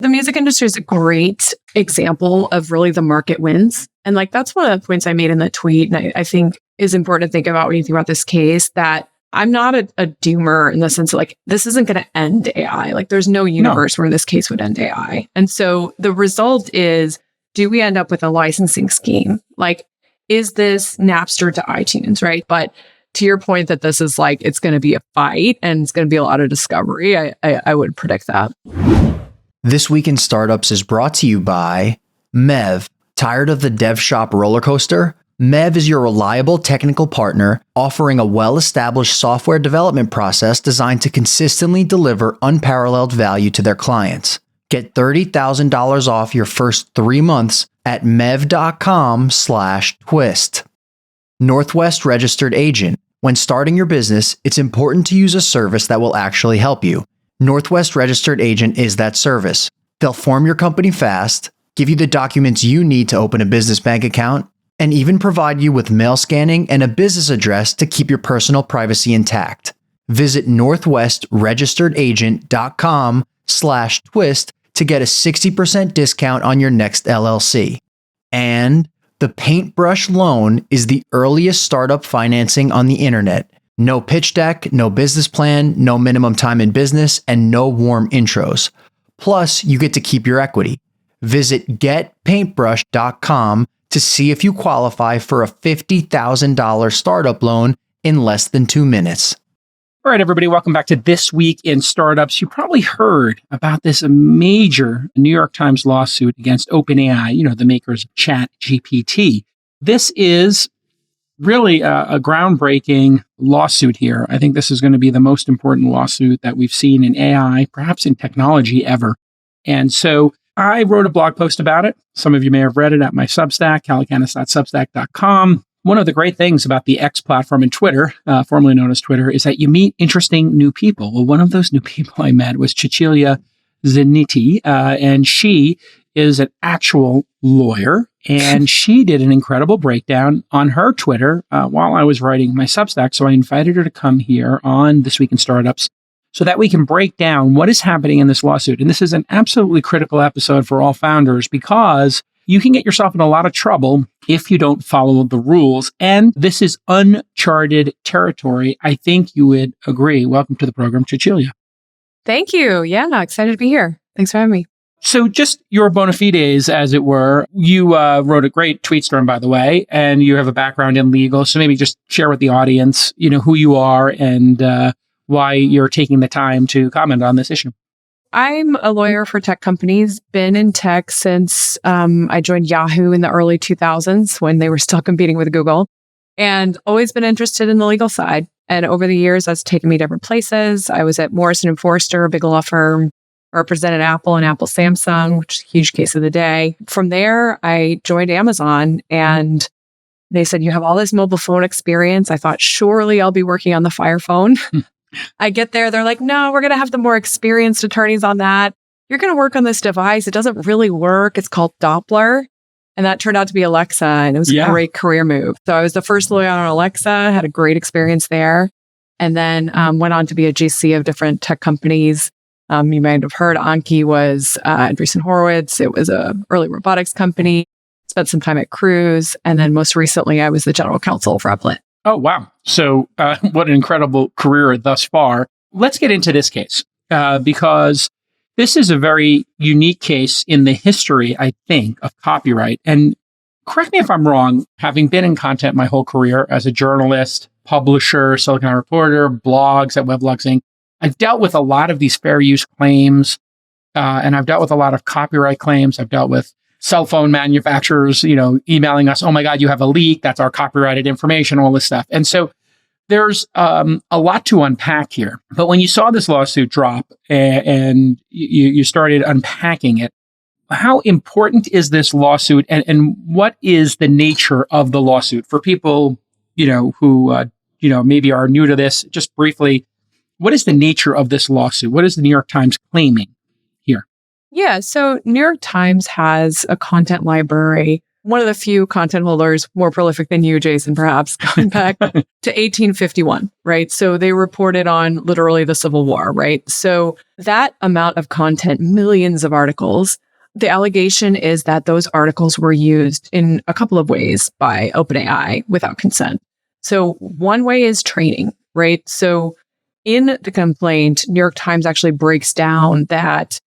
The music industry is a great example of really the market wins. And like, that's one of the points I made in the tweet. And I think is important to think about when you think about this case, that I'm not a doomer in the sense of like, this isn't going to end AI. Like there's no universe where this case would end AI. And so the result is, do we end up with a licensing scheme? Like, is this Napster to iTunes, right? But to your point that this is like, it's going to be a fight and it's going to be a lot of discovery, I would predict that. This Week in Startups is brought to you by Maven. Tired of the dev shop roller coaster? Maven is your reliable technical partner, offering a well-established software development process designed to consistently deliver unparalleled value to their clients. Get $30,000 off your first 3 months at mev.com/twist. Northwest Registered Agent. When starting your business, it's important to use a service that will actually help you. Northwest Registered Agent is that service. They'll form your company fast, give you the documents you need to open a business bank account, and even provide you with mail scanning and a business address to keep your personal privacy intact. Visit northwestregisteredagent.com/twist to get a 60% discount on your next LLC. And the Paintbrush loan is the earliest startup financing on the internet. No pitch deck, no business plan, no minimum time in business, and no warm intros. Plus, you get to keep your equity. Visit getpaintbrush.com to see if you qualify for a $50,000 startup loan in less than 2 minutes. All right, everybody, welcome back to This Week in Startups. You probably heard about this major New York Times lawsuit against OpenAI, the makers of ChatGPT. This is really a groundbreaking lawsuit here. I think this is going to be the most important lawsuit that we've seen in AI, perhaps in technology ever. And so I wrote a blog post about it. Some of you may have read it at my Substack, calacanis.substack.com. One of the great things about the X platform and Twitter, formerly known as Twitter, is that you meet interesting new people. Well, one of those new people I met was Cecilia Ziniti, and she is an actual lawyer, and she did an incredible breakdown on her Twitter while I was writing my Substack. So I invited her to come here on This Week in Startups so that we can break down what is happening in this lawsuit. And this is an absolutely critical episode for all founders because you can get yourself in a lot of trouble if you don't follow the rules. And this is uncharted territory. I think you would agree. Welcome to the program, Cecilia. Thank you. Yeah, excited to be here. Thanks for having me. So just your bona fides, as it were, you wrote a great tweet storm, by the way, and you have a background in legal. So maybe just share with the audience, who you are and why you're taking the time to comment on this issue. I'm a lawyer for tech companies, been in tech since I joined Yahoo in the early 2000s when they were still competing with Google, and always been interested in the legal side. And over the years, that's taken me different places. I was at Morrison & Foerster, a big law firm, represented Apple and Apple Samsung, which is a huge case of the day. From there, I joined Amazon, and they said, you have all this mobile phone experience. I thought, surely I'll be working on the Fire phone. I get there, they're like, no, we're going to have the more experienced attorneys on that. You're going to work on this device. It doesn't really work. It's called Doppler. And that turned out to be Alexa, and it was a great career move. So I was the first lawyer on Alexa, had a great experience there, and then went on to be a GC of different tech companies. You might have heard Anki was Andreessen Horowitz. It was a early robotics company. Spent some time at Cruise. And then most recently, I was the general counsel for Uplet. Oh, wow. So what an incredible career thus far. Let's get into this case because this is a very unique case in the history, I think, of copyright. And correct me if I'm wrong, having been in content my whole career as a journalist, publisher, Silicon Valley Reporter, blogs at Weblogs Inc., I've dealt with a lot of these fair use claims, and I've dealt with a lot of copyright claims. I've dealt with cell phone manufacturers, emailing us, oh my God, you have a leak. That's our copyrighted information, all this stuff. And so there's a lot to unpack here. But when you saw this lawsuit drop and you started unpacking it, how important is this lawsuit and what is the nature of the lawsuit for people, who, maybe are new to this? Just briefly, what is the nature of this lawsuit? What is the New York Times claiming here? Yeah, so New York Times has a content library one of the few content holders more prolific than you, Jason, perhaps, going back to 1851, right? So they reported on literally the Civil War, right? So that amount of content, millions of articles, the allegation is that those articles were used in a couple of ways by OpenAI without consent. So one way is training, right? So in the complaint, New York Times actually breaks down that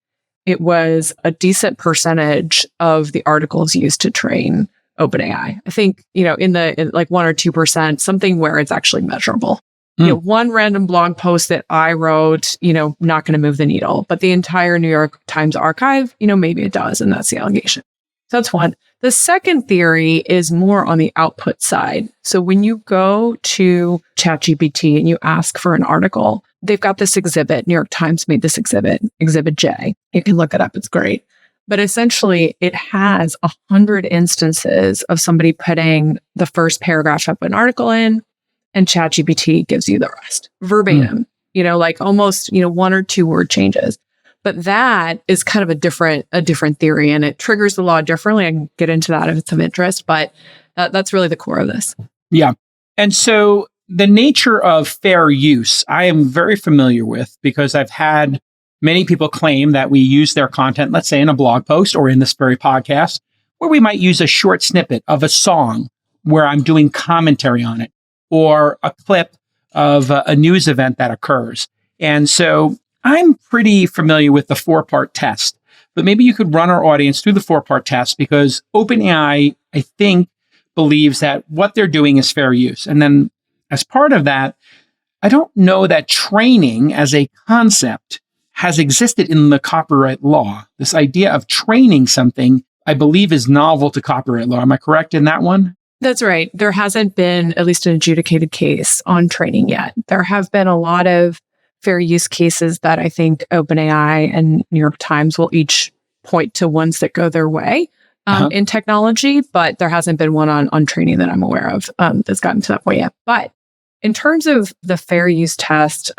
it was a decent percentage of the articles used to train OpenAI. I think, in like 1 or 2%, something where it's actually measurable. One random blog post that I wrote, not going to move the needle, but the entire New York Times archive, maybe it does. And that's the allegation. So that's one. The second theory is more on the output side. So when you go to ChatGPT and you ask for an article, they've got this exhibit. New York Times made this exhibit, Exhibit J. You can look it up. It's great. But essentially, it has 100 instances of somebody putting the first paragraph of an article in, and ChatGPT gives you the rest verbatim, like almost, 1 or 2 word changes. But that is kind of a different theory, and it triggers the law differently. I can get into that if it's of interest, but that's really the core of this. Yeah. And so the nature of fair use, I am very familiar with because I've had many people claim that we use their content, let's say in a blog post or in this very podcast, where we might use a short snippet of a song where I'm doing commentary on it, or a clip of a news event that occurs. And so I'm pretty familiar with the 4-part test, but maybe you could run our audience through the 4-part test, because OpenAI, I think, believes that what they're doing is fair use. And then as part of that, I don't know that training as a concept has existed in the copyright law. This idea of training something, I believe, is novel to copyright law. Am I correct in that one? That's right. There hasn't been at least an adjudicated case on training yet. There have been a lot of fair use cases that I think OpenAI and New York Times will each point to ones that go their way in technology, but there hasn't been one on training that I'm aware of that's gotten to that point yet. But in terms of the fair use test,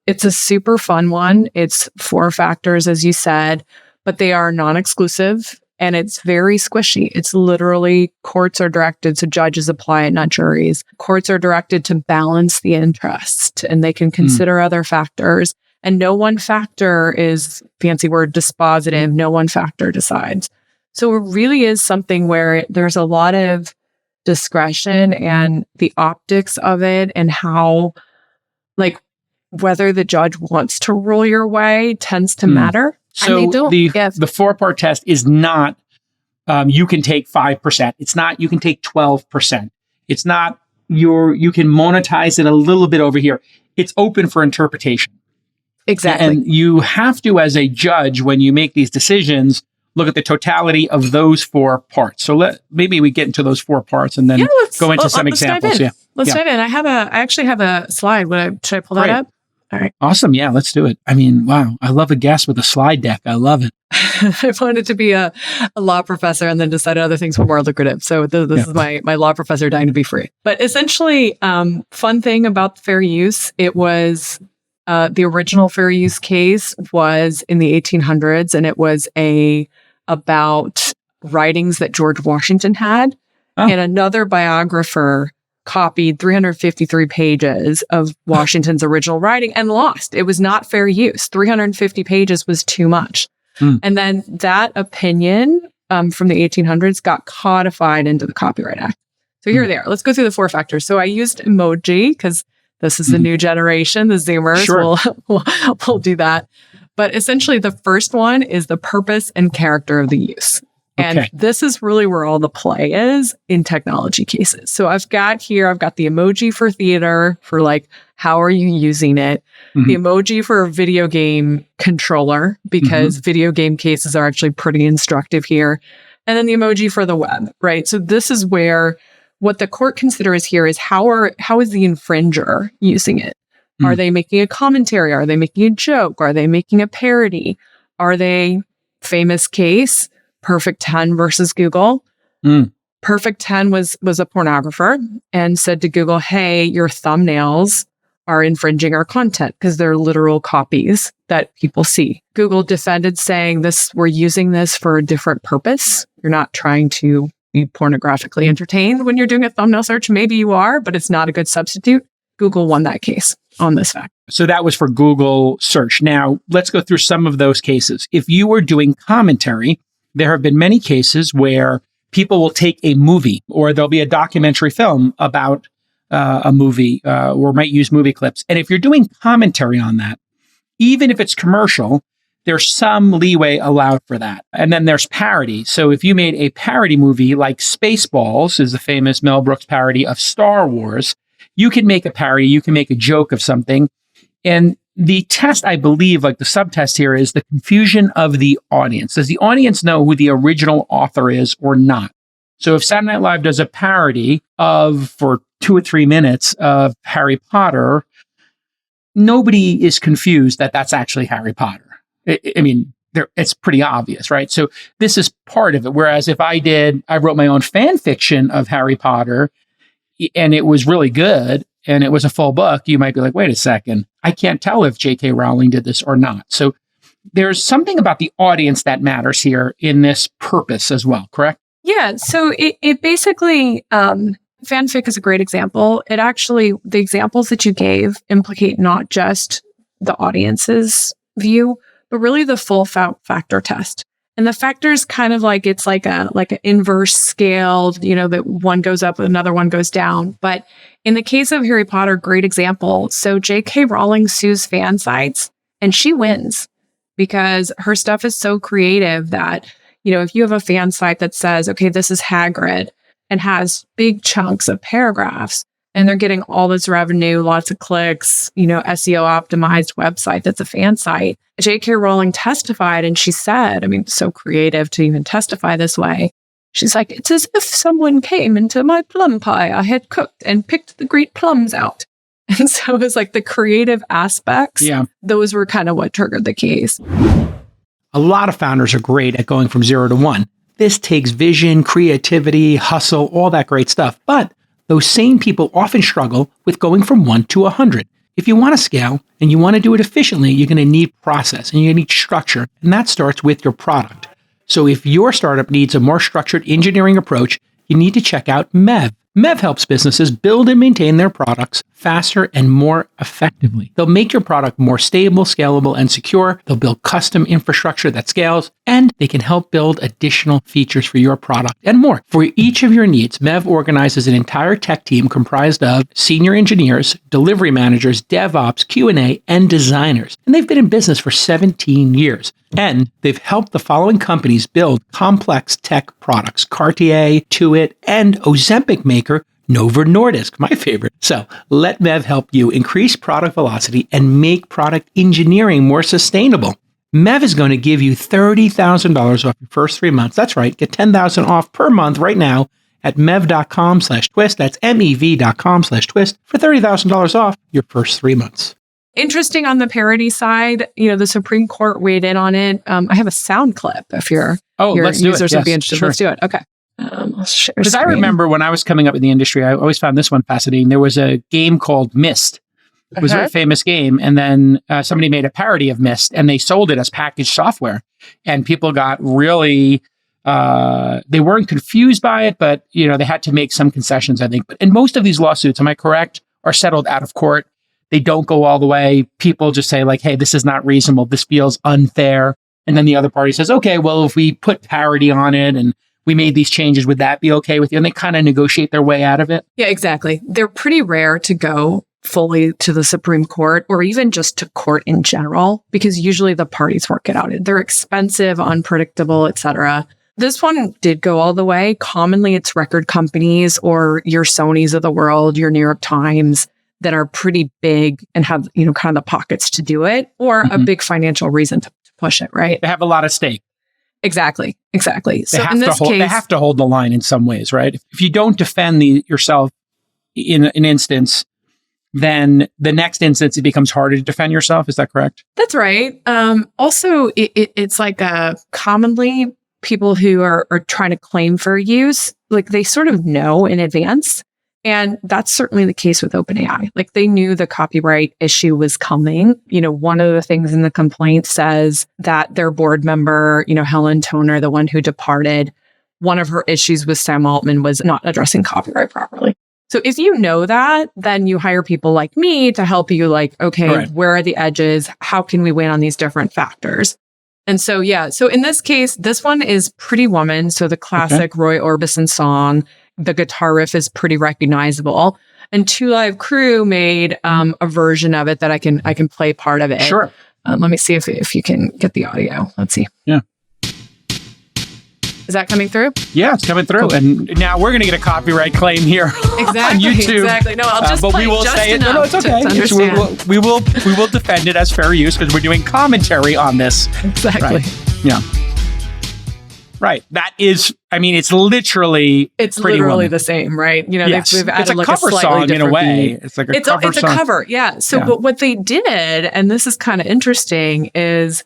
it's a super fun one. It's 4 factors, as you said, but they are non-exclusive. And it's very squishy. It's literally courts are directed, so judges apply it, not juries. Courts are directed to balance the interest, and they can consider other factors. And no one factor is, fancy word, dispositive. No one factor decides. So it really is something where there's a lot of discretion, and the optics of it and how, like, whether the judge wants to rule your way tends to matter. So the 4-part test is not, you can take 5%. It's not, you can take 12%. It's not, you can monetize it a little bit over here. It's open for interpretation. Exactly. And you have to, as a judge, when you make these decisions, look at the totality of those 4 parts. So maybe we get into those 4 parts and then go into some examples. Let's dive in. I actually have a slide. Should I pull that up? All right. Awesome. Yeah, let's do it. I mean, wow. I love a guest with a slide deck. I love it. I wanted to be a law professor and then decided other things were more lucrative. So this is my law professor dying to be free. But essentially, fun thing about fair use, it was the original fair use case was in the 1800s, and it was about writings that George Washington had. Oh. And another biographer copied 353 pages of Washington's original writing and lost. It was not fair use. 350 pages was too much. And then that opinion from the 1800s got codified into the Copyright Act. So here they are. Let's go through the 4 factors. So I used emoji because this is the new generation, the Zoomers. Sure. We'll do that. But essentially, the first one is the purpose and character of the use. And this is really where all the play is in technology cases. So I've got the emoji for theater, for like, how are you using it? The emoji for a video game controller, because video game cases are actually pretty instructive here. And then the emoji for the web, right? So this is where what the court considers here is how is the infringer using it? Are they making a commentary? Are they making a joke? Are they making a parody? Are they, famous case, Perfect 10 versus Google? Perfect 10 was a pornographer and said to Google, hey, your thumbnails are infringing our content because they're literal copies that people see. Google defended, saying we're using this for a different purpose. You're not trying to, you pornographically entertained when you're doing a thumbnail search? Maybe you are, but it's not a good substitute. Google won that case on this fact. So that was for Google search. Now, let's go through some of those cases. If you were doing commentary, there have been many cases where people will take a movie or there'll be a documentary film about a movie or might use movie clips. And if you're doing commentary on that, even if it's commercial, there's some leeway allowed for that. And then there's parody. So if you made a parody movie like Spaceballs is the famous Mel Brooks parody of Star Wars, you can make a parody, you can make a joke of something. And the test, I believe, like the subtest here is the confusion of the audience. Does the audience know who the original author is or not? So if Saturday Night Live does a parody for 2 or 3 minutes of Harry Potter, nobody is confused that that's actually Harry Potter. I mean, it's pretty obvious, right? So this is part of it. Whereas if I wrote my own fan fiction of Harry Potter and it was really good and it was a full book, you might be like, wait a second, I can't tell if J.K. Rowling did this or not. So there's something about the audience that matters here in this purpose as well, correct? Yeah. So it basically, fanfic is a great example. It actually, the examples that you gave implicate not just the audience's view, but really the full factor test. And the factors kind of like, it's like an inverse scale, that one goes up, another one goes down. But in the case of Harry Potter, great example. So J.K. Rowling sues fan sites and she wins because her stuff is so creative that, if you have a fan site that says, okay, this is Hagrid and has big chunks of paragraphs and they're getting all this revenue, lots of clicks, SEO optimized website that's a fan site. J.K. Rowling testified and she said, so creative to even testify this way. She's like, it's as if someone came into my plum pie I had cooked and picked the great plums out. And so it was like the creative aspects. Yeah. Those were kind of what triggered the case. A lot of founders are great at going from 0 to 1. This takes vision, creativity, hustle, all that great stuff. But those same people often struggle with going from 1 to 100. If you want to scale and you want to do it efficiently, you're going to need process and you're going to need structure. And that starts with your product. So if your startup needs a more structured engineering approach, you need to check out Maven. Maven helps businesses build and maintain their products faster and more effectively. They'll make your product more stable, scalable, and secure. They'll build custom infrastructure that scales, and they can help build additional features for your product and more. For each of your needs, Maven organizes an entire tech team comprised of senior engineers, delivery managers, DevOps, Q&A, and designers. And they've been in business for 17 years. And they've helped the following companies build complex tech products: Cartier, Tuit, and Ozempic maker Novo Nordisk, my favorite. So let Maven help you increase product velocity and make product engineering more sustainable. Maven is going to give you $30,000 off your first 3 months. That's right. Get $10,000 off per month right now at mev.com/twist. That's mev.com/twist for $30,000 off your first 3 months. Interesting on the parody side, the Supreme Court weighed in on it. I have a sound clip if your users would be interested. Sure. Let's do it. Okay. Because I remember when I was coming up in the industry, I always found this one fascinating. There was a game called Myst. It was a very famous game. And then somebody made a parody of Myst and they sold it as packaged software. And people got really, they weren't confused by it, but they had to make some concessions, I think. And most of these lawsuits, am I correct, are settled out of court. They don't go all the way. People just say like, hey, this is not reasonable. This feels unfair. And then the other party says, okay, well, if we put parody on it and we made these changes, would that be okay with you? And they kind of negotiate their way out of it. Yeah, exactly. They're pretty rare to go fully to the Supreme Court or even just to court in general, because usually the parties work it out. They're expensive, unpredictable, etc. This one did go all the way. Commonly, it's record companies or your Sonys of the world, your New York Times, that are pretty big and have, kind of the pockets to do it, or a big financial reason to push it, right? They have a lot of stake. Exactly. So in this case, they have to hold the line in some ways, right? If you don't defend yourself in an instance, then the next instance, it becomes harder to defend yourself. Is that correct? That's right. Also, it's like commonly people who are trying to claim fair use, like they sort of know in advance. And that's certainly the case with OpenAI. Like they knew the copyright issue was coming. One of the things in the complaint says that their board member, Helen Toner, the one who departed, one of her issues with Sam Altman was not addressing copyright properly. So if you know that, then you hire people like me to help you like, okay, Right. where are the edges? How can we win on these different factors? And so, yeah. So in this case, this one is Pretty Woman. So the classic Roy Orbison song, the guitar riff is pretty recognizable. And Two Live Crew made a version of it that I can play part of it. Sure. Let me see if you can get the audio. Let's see. Yeah. Is that coming through? Yeah, it's coming through. Cool. And now we're going to get a copyright claim here Exactly. on YouTube. Exactly. No, I'll just but play we will just say it. enough No, it's okay. to understand. We will defend it as fair use because we're doing commentary on this. Exactly. Right. Yeah. Right. That is, I mean, it's literally It's Pretty literally Woman. the same, right? You know, Yes. they've added It's a like cover a slightly song in a different way. beat. It's like a It's cover song. a cover, yeah. So, Yeah. but what they did, and this is kind of interesting, is,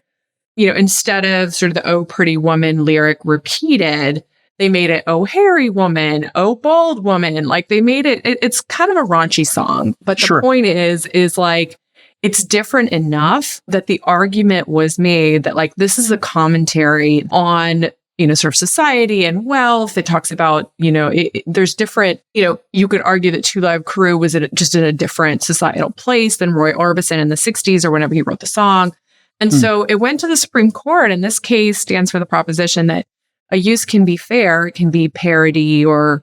you know, instead of sort of the "Oh Pretty Woman" lyric repeated, they made it "Oh Hairy Woman," "Oh Bald Woman." Like they made it's kind of a raunchy song, but the Sure. point is like, it's different enough that the argument was made that like, this is a commentary on, you know, sort of society and wealth. It talks about, you know, there's different, you know, you could argue that Two Live Crew was just in a different societal place than Roy Orbison in the 60s or whenever he wrote the song. And so it went to the Supreme Court, and this case stands for the proposition that a use can be fair, it can be parody or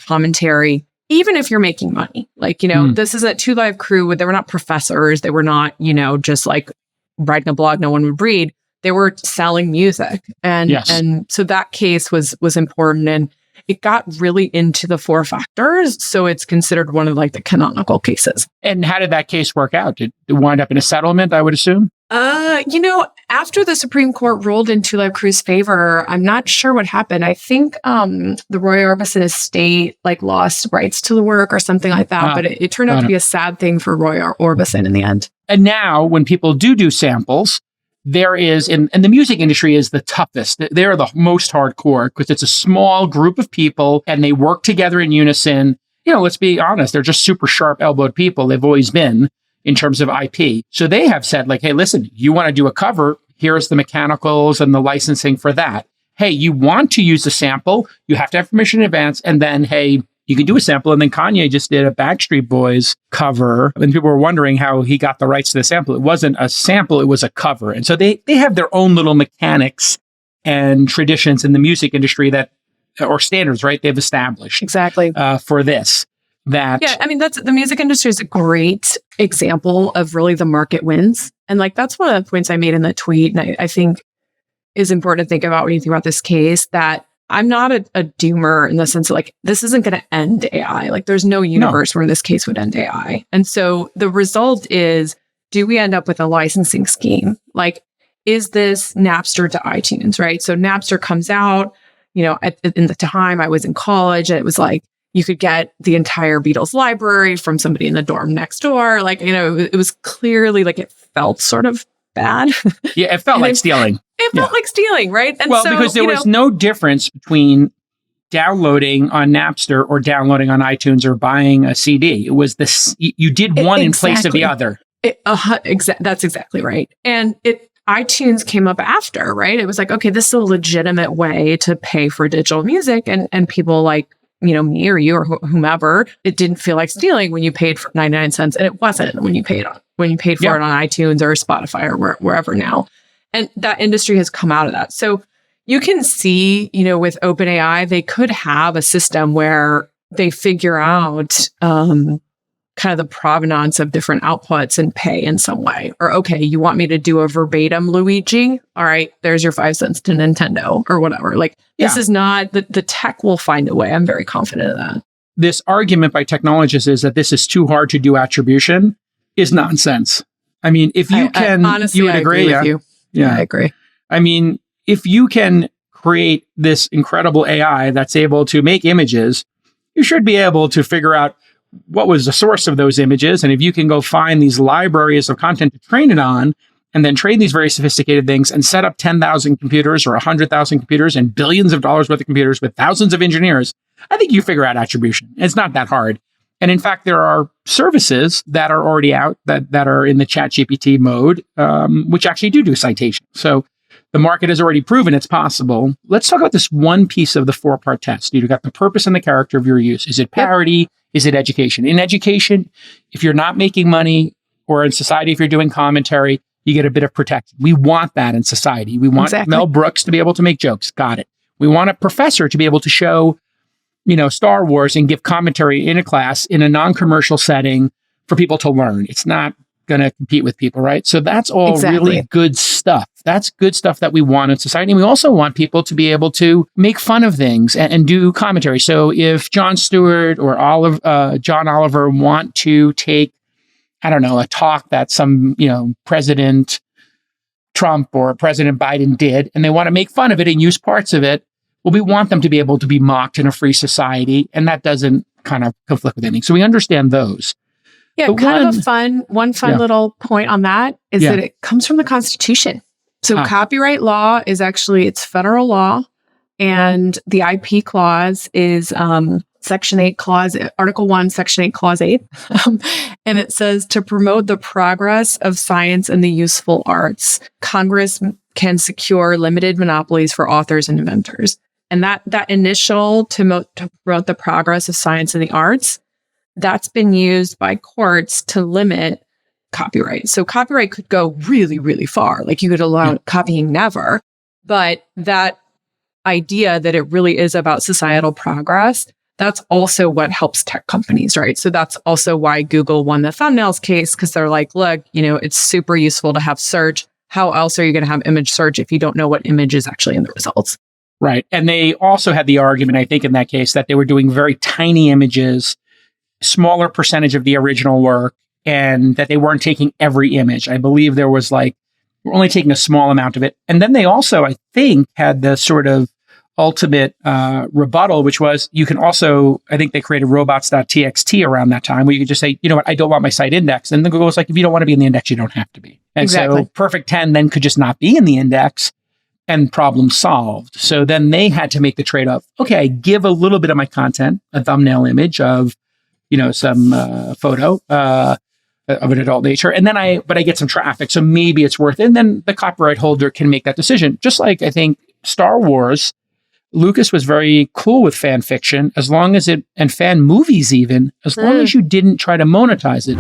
commentary, even if you're making money. Like, you know, this is a Two Live Crew. They were not professors. They were not, you know, just like writing a blog no one would read. They were selling music. And and so that case was important, and it got really into the four factors. So it's considered one of like the canonical cases. And how did that case work out? Did it wind up in a settlement, I would assume? You know, after the Supreme Court ruled in Two Live Crew's favor, I'm not sure what happened. I think the Roy Orbison estate like lost rights to the work or something like that. But it turned out to be a sad thing for Roy Orbison in the end. And now when people do samples, there is, and the music industry is the toughest. They're the most hardcore because it's a small group of people and they work together in unison. You know, let's be honest, they're just super sharp elbowed people. They've always been in terms of IP. So they have said like, hey, listen, you want to do a cover, here's the mechanicals and the licensing for that. Hey, you want to use a sample, you have to have permission in advance. And then, hey, you can do a sample. And then Kanye just did a Backstreet Boys cover. And people were wondering how he got the rights to the sample. It wasn't a sample, it was a cover. And so they have their own little mechanics and traditions in the music industry that, or standards, right? They've established Exactly. For this. That yeah, I mean, that's the music industry is a great example of really the market wins. And like, that's one of the points I made in the tweet. And I think is important to think about when you think about this case, that I'm not a doomer in the sense that like, this isn't going to end AI. Like there's no universe where this case would end AI. And so the result is, do we end up with a licensing scheme? Like, is this Napster to iTunes, right? So Napster comes out, you know, in the time I was in college, and it was like, you could get the entire Beatles library from somebody in the dorm next door. Like, you know, it was clearly like, it felt sort of bad. Yeah, it felt like stealing. It felt like stealing, right? And well, so, because there was no difference between downloading on Napster or downloading on iTunes or buying a CD. It was this, you did one in place of the other. That's exactly right. And iTunes came up after, right? It was like, okay, this is a legitimate way to pay for digital music. And people like, you know, me or you or whomever, it didn't feel like stealing when you paid for 99 cents. And it wasn't when you paid for it on iTunes or Spotify or wherever now. And that industry has come out of that. So you can see, you know, with OpenAI, they could have a system where they figure out kind of the provenance of different outputs and pay in some way. Or, okay, you want me to do a verbatim Luigi? All right, there's your 5 cents to Nintendo or whatever. Like, this is not, the tech will find a way. I'm very confident of that. This argument by technologists is that this is too hard to do attribution is nonsense. I mean, if you can, honestly, you would agree with you. Yeah, I agree. I mean, if you can create this incredible AI that's able to make images, you should be able to figure out what was the source of those images. And if you can go find these libraries of content to train it on, and then train these very sophisticated things and set up 10,000 computers or 100,000 computers and billions of dollars worth of computers with thousands of engineers, I think you figure out attribution. It's not that hard. And in fact, there are services that are already out that are in the ChatGPT mode, which actually do citation. So the market has already proven it's possible. Let's talk about this one piece of the 4-part test. You've got the purpose and the character of your use. Is it parody? Yep. Is it education? In education, if you're not making money, or in society, if you're doing commentary, you get a bit of protection. We want that in society. We want Mel Brooks to be able to make jokes. Got it. We want a professor to be able to show, Star Wars and give commentary in a class in a non-commercial setting for people to learn. It's not going to compete with people, right? So that's all really good stuff. That's good stuff that we want in society. And we also want people to be able to make fun of things and do commentary. So if Jon Stewart or John Oliver want to take, a talk that some, President Trump or President Biden did, and they want to make fun of it and use parts of it, well, we want them to be able to be mocked in a free society. And that doesn't kind of conflict with anything. So we understand those. Yeah, but kind of a fun little point on that is that it comes from the Constitution. So copyright law is actually, it's federal law, and the IP clause is Section 8 clause, Article 1, Section 8, Clause 8. And it says to promote the progress of science and the useful arts, Congress can secure limited monopolies for authors and inventors. And that initial to promote the progress of science and the arts, that's been used by courts to limit copyright. So copyright could go really, really far. Like you could allow copying never. But that idea that it really is about societal progress, that's also what helps tech companies, right? So that's also why Google won the thumbnails case, because they're like, look, it's super useful to have search. How else are you going to have image search if you don't know what image is actually in the results? Right. And they also had the argument, I think, in that case, that they were doing very tiny images, smaller percentage of the original work, and that they weren't taking every image. I believe there was we're only taking a small amount of it. And then they also, I think, had the sort of ultimate rebuttal, which was you can also, I think they created robots.txt around that time where you could just say, I don't want my site indexed. And then Google was like, if you don't want to be in the index, you don't have to be. And so Perfect 10 then could just not be in the index and problem solved. So then they had to make the trade-off. Okay, I give a little bit of my content, a thumbnail image of, some photo of an adult nature. And then I get some traffic. So maybe it's worth it. And then the copyright holder can make that decision. Just like I think Star Wars, Lucas was very cool with fan fiction as long as and fan movies even, as long as you didn't try to monetize it.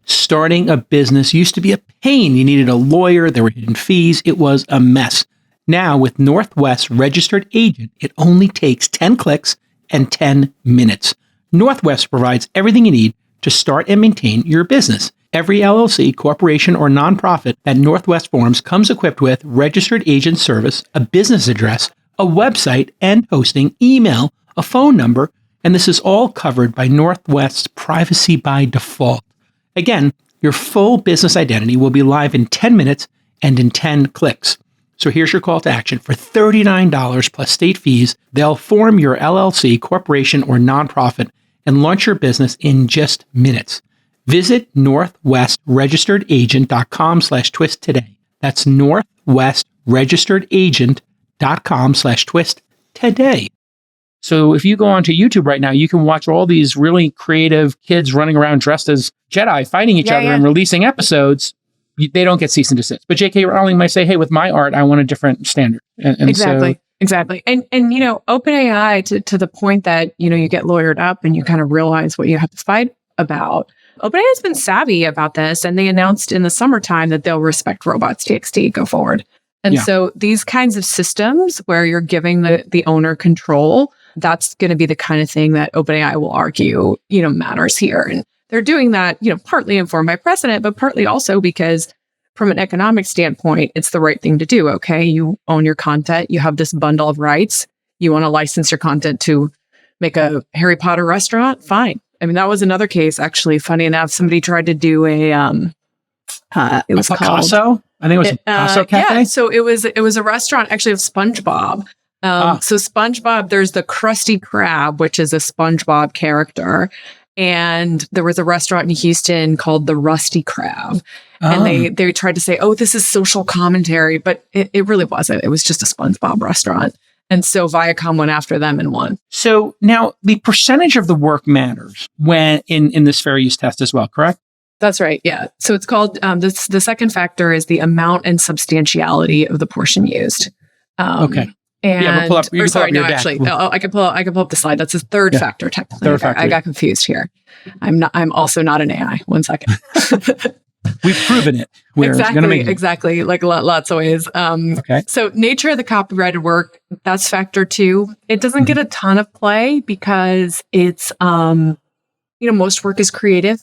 Starting a business used to be a pain. You needed a lawyer. There were hidden fees. It was a mess. Now with Northwest Registered Agent, it only takes 10 clicks and 10 minutes. Northwest provides everything you need to start and maintain your business. Every LLC, corporation, or nonprofit that Northwest forms comes equipped with registered agent service, a business address, a website and hosting, email, a phone number, and this is all covered by Northwest's Privacy by Default. Again, your full business identity will be live in 10 minutes and in 10 clicks. So here's your call to action. For $39 plus state fees, they'll form your LLC, corporation, or nonprofit and launch your business in just minutes. Visit northwestregisteredagent.com/twist today. That's northwestregisteredagent.com/twist today. So if you go onto YouTube right now, you can watch all these really creative kids running around dressed as Jedi, fighting each other and releasing episodes. They don't get cease and desist. But J.K. Rowling might say, hey, with my art, I want a different standard. And Exactly. And OpenAI, to the point that, you get lawyered up and you kind of realize what you have to fight about. OpenAI has been savvy about this, and they announced in the summertime that they'll respect robots.txt go forward. And so these kinds of systems where you're giving the owner control, that's going to be the kind of thing that OpenAI will argue, matters here. And they're doing that, partly informed by precedent, but partly also because from an economic standpoint, it's the right thing to do. Okay, you own your content. You have this bundle of rights. You want to license your content to make a Harry Potter restaurant? Fine. I mean, that was another case, actually. Funny enough, somebody tried to do it was Picasso? called, I think it was a Picasso Cafe. Yeah, so it was a restaurant actually of SpongeBob. So SpongeBob, there's the Krusty Krab, which is a SpongeBob character. And there was a restaurant in Houston called the Rusty Crab. And they tried to say, oh, this is social commentary, but it really wasn't. It was just a SpongeBob restaurant. And so Viacom went after them and won. So now the percentage of the work matters when in this fair use test as well, correct? That's right. Yeah. So it's called, the second factor is the amount and substantiality of the portion used. Okay. And, yeah, we'll pull up your deck. actually, I can pull up the slide. That's the third factor technically. Third factor. I got confused here. I'm also not an AI. One second. We've proven it. We're gonna make it. Exactly. Like lots of ways. Okay. So nature of the copyrighted work, that's factor 2. It doesn't get a ton of play because it's, most work is creative.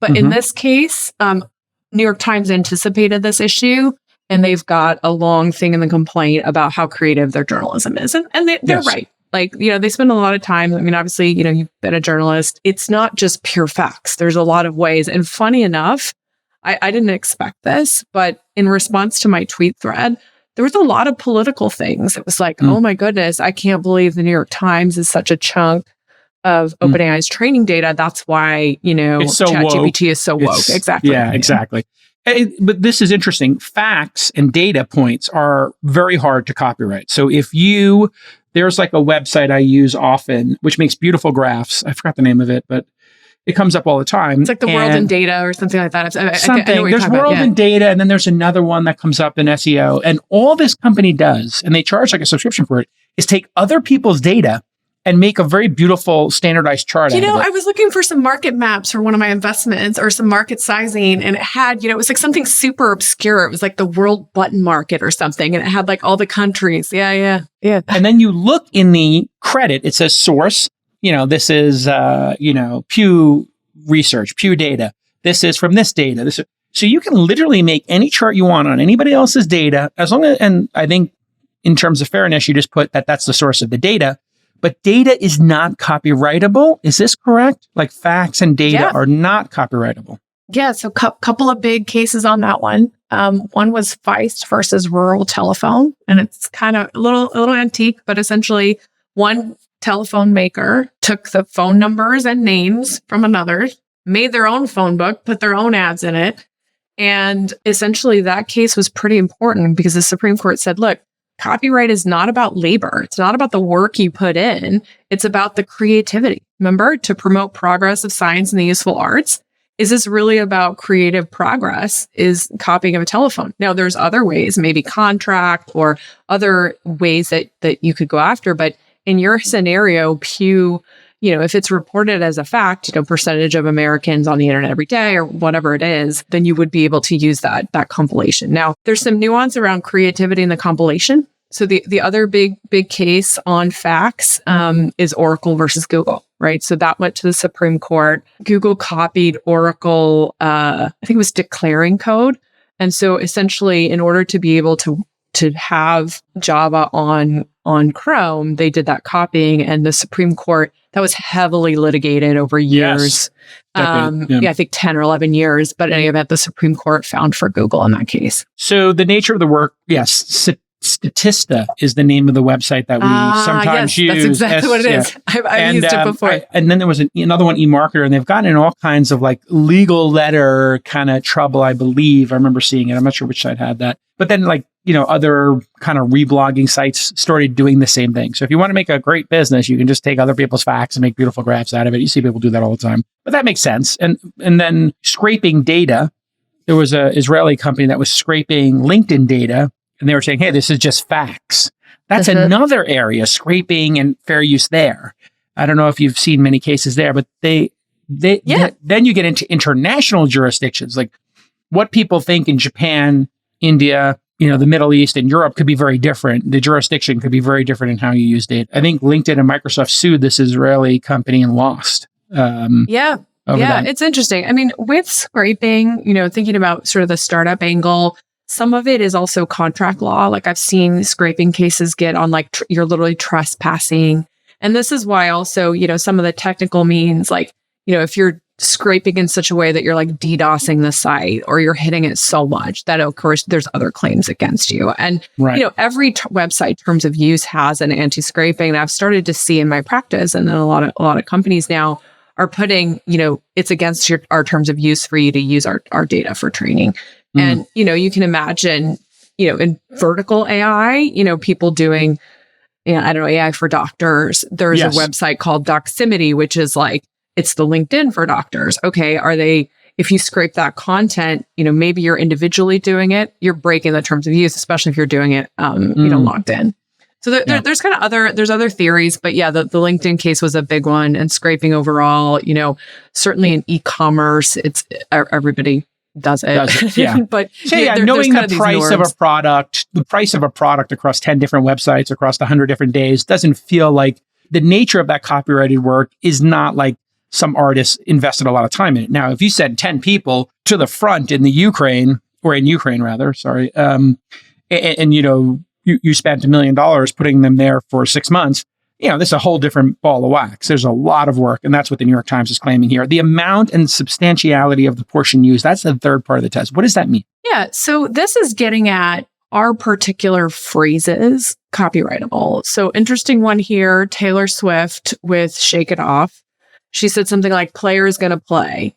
But in this case, New York Times anticipated this issue, and they've got a long thing in the complaint about how creative their journalism is. And they're right. Like, they spend a lot of time. I mean, obviously, you've been a journalist. It's not just pure facts. There's a lot of ways. And funny enough, I didn't expect this, but in response to my tweet thread, there was a lot of political things. It was like, oh my goodness, I can't believe the New York Times is such a chunk of OpenAI's training data. That's why, it's so ChatGPT is so woke. Exactly. Yeah, exactly. But this is interesting. Facts and data points are very hard to copyright. So there's like a website I use often, which makes beautiful graphs. I forgot the name of it, but it comes up all the time. It's like the World in Data or something like that. There's World in Data, and then there's another one that comes up in SEO. And all this company does, and they charge like a subscription for it, is take other people's data and make a very beautiful standardized chart. I was looking for some market maps for one of my investments or some market sizing, and it had, it was like something super obscure. It was like the world button market or something, and it had like all the countries. Yeah. And then you look in the credit, it says source. This is, Pew Research, Pew Data. This is from this data. So you can literally make any chart you want on anybody else's data, as long as, and I think in terms of fairness, you just put that's the source of the data. But data is not copyrightable. Is this correct? Like facts and data are not copyrightable. Yeah. So couple of big cases on that one. One was Feist versus Rural Telephone, and it's kind of a little antique, but essentially one telephone maker took the phone numbers and names from another, made their own phone book, put their own ads in it. And essentially that case was pretty important because the Supreme Court said, look, copyright is not about labor. It's not about the work you put in. It's about the creativity. Remember, to promote progress of science and the useful arts. Is this really about creative progress? Is copying of a telephone? Now, there's other ways, maybe contract or other ways that you could go after. But in your scenario, Pew, if it's reported as a fact, percentage of Americans on the internet every day or whatever it is, then you would be able to use that compilation. Now, there's some nuance around creativity in the compilation. So the other big case on facts is Oracle versus Google, right? So that went to the Supreme Court. Google copied Oracle, I think it was declaring code. And so essentially, in order to be able to have Java on Chrome, they did that copying, and the Supreme Court, that was heavily litigated over years. Yes. I think 10 or 11 years. But in any event, the Supreme Court found for Google in that case. So the nature of the work, yes, Statista is the name of the website that we sometimes use. That's exactly what it is. I've used it before. And then there was another one, eMarketer, and they've gotten in all kinds of like legal letter kind of trouble, I believe. I remember seeing it. I'm not sure which site had that. But then other kind of reblogging sites started doing the same thing. So if you want to make a great business, you can just take other people's facts and make beautiful graphs out of it. You see people do that all the time. But that makes sense. And then scraping data, there was an Israeli company that was scraping LinkedIn data, and they were saying, hey, this is just facts. That's another area, scraping and fair use there. I don't know if you've seen many cases there, but then you get into international jurisdictions, like what people think in Japan, India, the Middle East and Europe could be very different. The jurisdiction could be very different in how you use data. I think LinkedIn and Microsoft sued this Israeli company and lost. It's interesting. I mean, with scraping, thinking about sort of the startup angle, some of it is also contract law. Like I've seen scraping cases get on like you're literally trespassing. And this is why also, some of the technical means, like, if you're scraping in such a way that you're like DDoSing the site or you're hitting it so much that of course there's other claims against you. And, every website terms of use has an anti-scraping. And I've started to see in my practice, and then a lot of companies now are putting, it's against our terms of use for you to use our data for training. And, you can imagine, in vertical AI, people doing, AI for doctors. There's a website called Doximity, which is like, it's the LinkedIn for doctors. Okay. if you scrape that content, maybe you're individually doing it, you're breaking the terms of use, especially if you're doing it, logged in. So there's kind of other theories, but yeah, the LinkedIn case was a big one, and scraping overall, certainly in e-commerce, it's everybody does it. Yeah. But knowing the price of a product across 10 different websites across 100 different days doesn't feel like the nature of that copyrighted work is not like some artist invested a lot of time in it. Now, if you send 10 people to the front in Ukraine, sorry, and you spent $1 million putting them there for 6 months, this is a whole different ball of wax. There's a lot of work, and that's what the New York Times is claiming here. The amount and substantiality of the portion used, that's the third part of the test. What does that mean? Yeah, so this is getting at, are particular phrases copyrightable? So interesting one here, Taylor Swift with Shake It Off. She said something like, "Player's gonna play."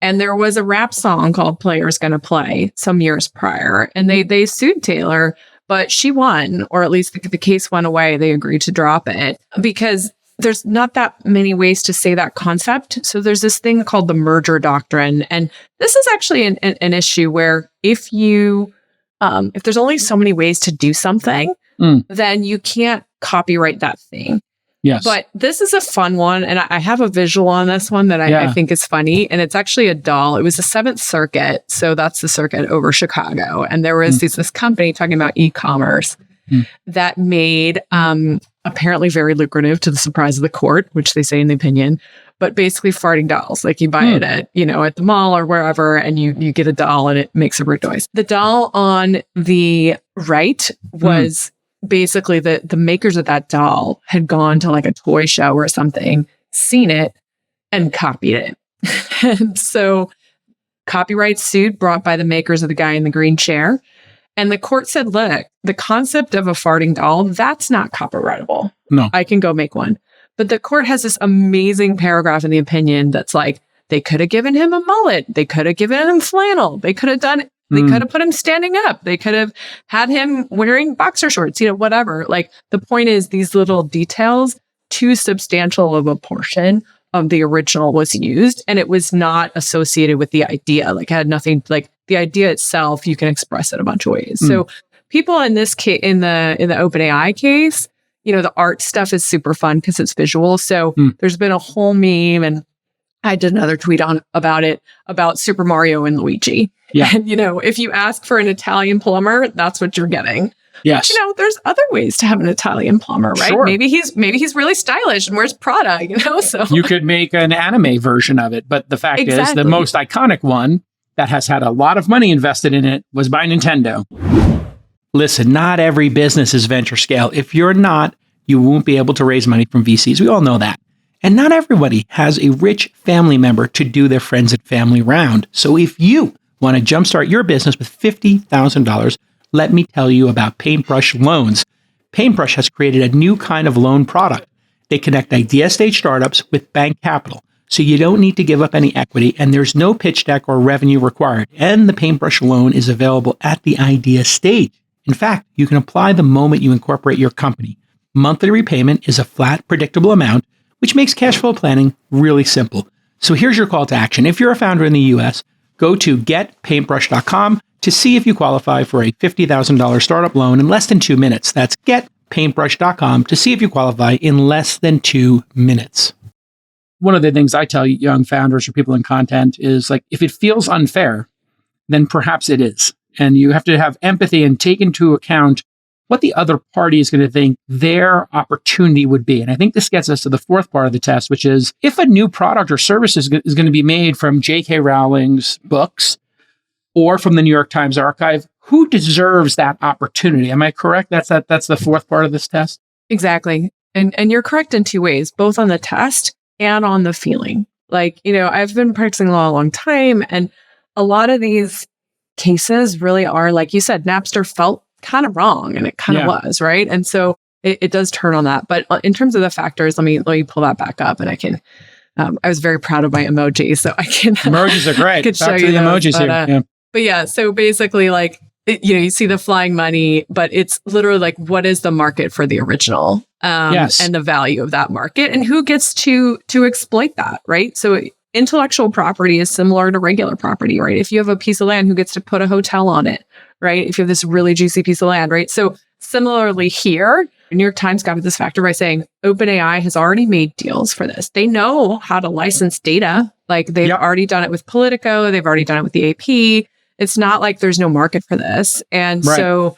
And there was a rap song called "Player's Gonna Play" some years prior, and they sued Taylor, but she won, or at least the case went away. They agreed to drop it because there's not that many ways to say that concept. So there's this thing called the merger doctrine. And this is actually an issue where if there's only so many ways to do something, then you can't copyright that thing. Yes. But this is a fun one. And I have a visual on this one that I think is funny. And it's actually a doll. It was the 7th Circuit. So that's the circuit over Chicago. And there was this company talking about e-commerce that made apparently very lucrative, to the surprise of the court, which they say in the opinion, but basically farting dolls. Like you buy it at the mall or wherever, and you get a doll and it makes a weird noise. The doll on the right was basically the makers of that doll had gone to like a toy show or something, seen it, and copied it. And so copyright suit brought by the makers of the guy in the green chair. And the court said, look, the concept of a farting doll, that's not copyrightable. No. I can go make one. But the court has this amazing paragraph in the opinion that's like, they could have given him a mullet. They could have given him flannel. They could have done They could have put him standing up. They could have had him wearing boxer shorts, whatever. Like the point is these little details, too substantial of a portion of the original was used, and it was not associated with the idea. Like it had nothing, like the idea itself, you can express it a bunch of ways. So people in this case, in the OpenAI case, the art stuff is super fun because it's visual. So there's been a whole meme, and I did another tweet about it, about Super Mario and Luigi. Yeah. And, if you ask for an Italian plumber, that's what you're getting. Yes. But, there's other ways to have an Italian plumber, right? Sure. Maybe he's really stylish and wears Prada, so. You could make an anime version of it. But the fact is, the most iconic one that has had a lot of money invested in it was by Nintendo. Listen, not every business is venture scale. If you're not, you won't be able to raise money from VCs. We all know that. And not everybody has a rich family member to do their friends and family round. So if you want to jumpstart your business with $50,000, let me tell you about Paintbrush loans. Paintbrush has created a new kind of loan product. They connect idea stage startups with bank capital, so you don't need to give up any equity, and there's no pitch deck or revenue required. And the Paintbrush loan is available at the idea stage. In fact, you can apply the moment you incorporate your company. Monthly repayment is a flat, predictable amount, which makes cash flow planning really simple. So here's your call to action. If you're a founder in the US, go to getpaintbrush.com to see if you qualify for a $50,000 startup loan in less than 2 minutes. That's getpaintbrush.com to see if you qualify in less than 2 minutes. One of the things I tell young founders or people in content is like, if it feels unfair, then perhaps it is. And you have to have empathy and take into account what the other party is going to think their opportunity would be. And I think this gets us to the fourth part of the test, which is if a new product or service is going to be made from J.K. Rowling's books or from the New York Times archive, who deserves that opportunity? Am I correct? That's the fourth part of this test? Exactly. And you're correct in two ways, both on the test and on the feeling. Like, I've been practicing law a long time, and a lot of these cases really are, like you said, Napster felt kind of wrong, and it kind of was, right? And so it does turn on that. But in terms of the factors, let me pull that back up, and I can. I was very proud of my emojis, so I can. Emojis are great. Could show Back you to the those, emojis here. But yeah, so basically, like you see the flying money, but it's literally like, what is the market for the original, and the value of that market, and who gets to exploit that, right? So intellectual property is similar to regular property, right? If you have a piece of land, who gets to put a hotel on it, right? If you have this really juicy piece of land, right? So similarly here, New York Times got at this factor by saying OpenAI has already made deals for this. They know how to license data. Like they've already done it with Politico. They've already done it with the AP. It's not like there's no market for this. And so,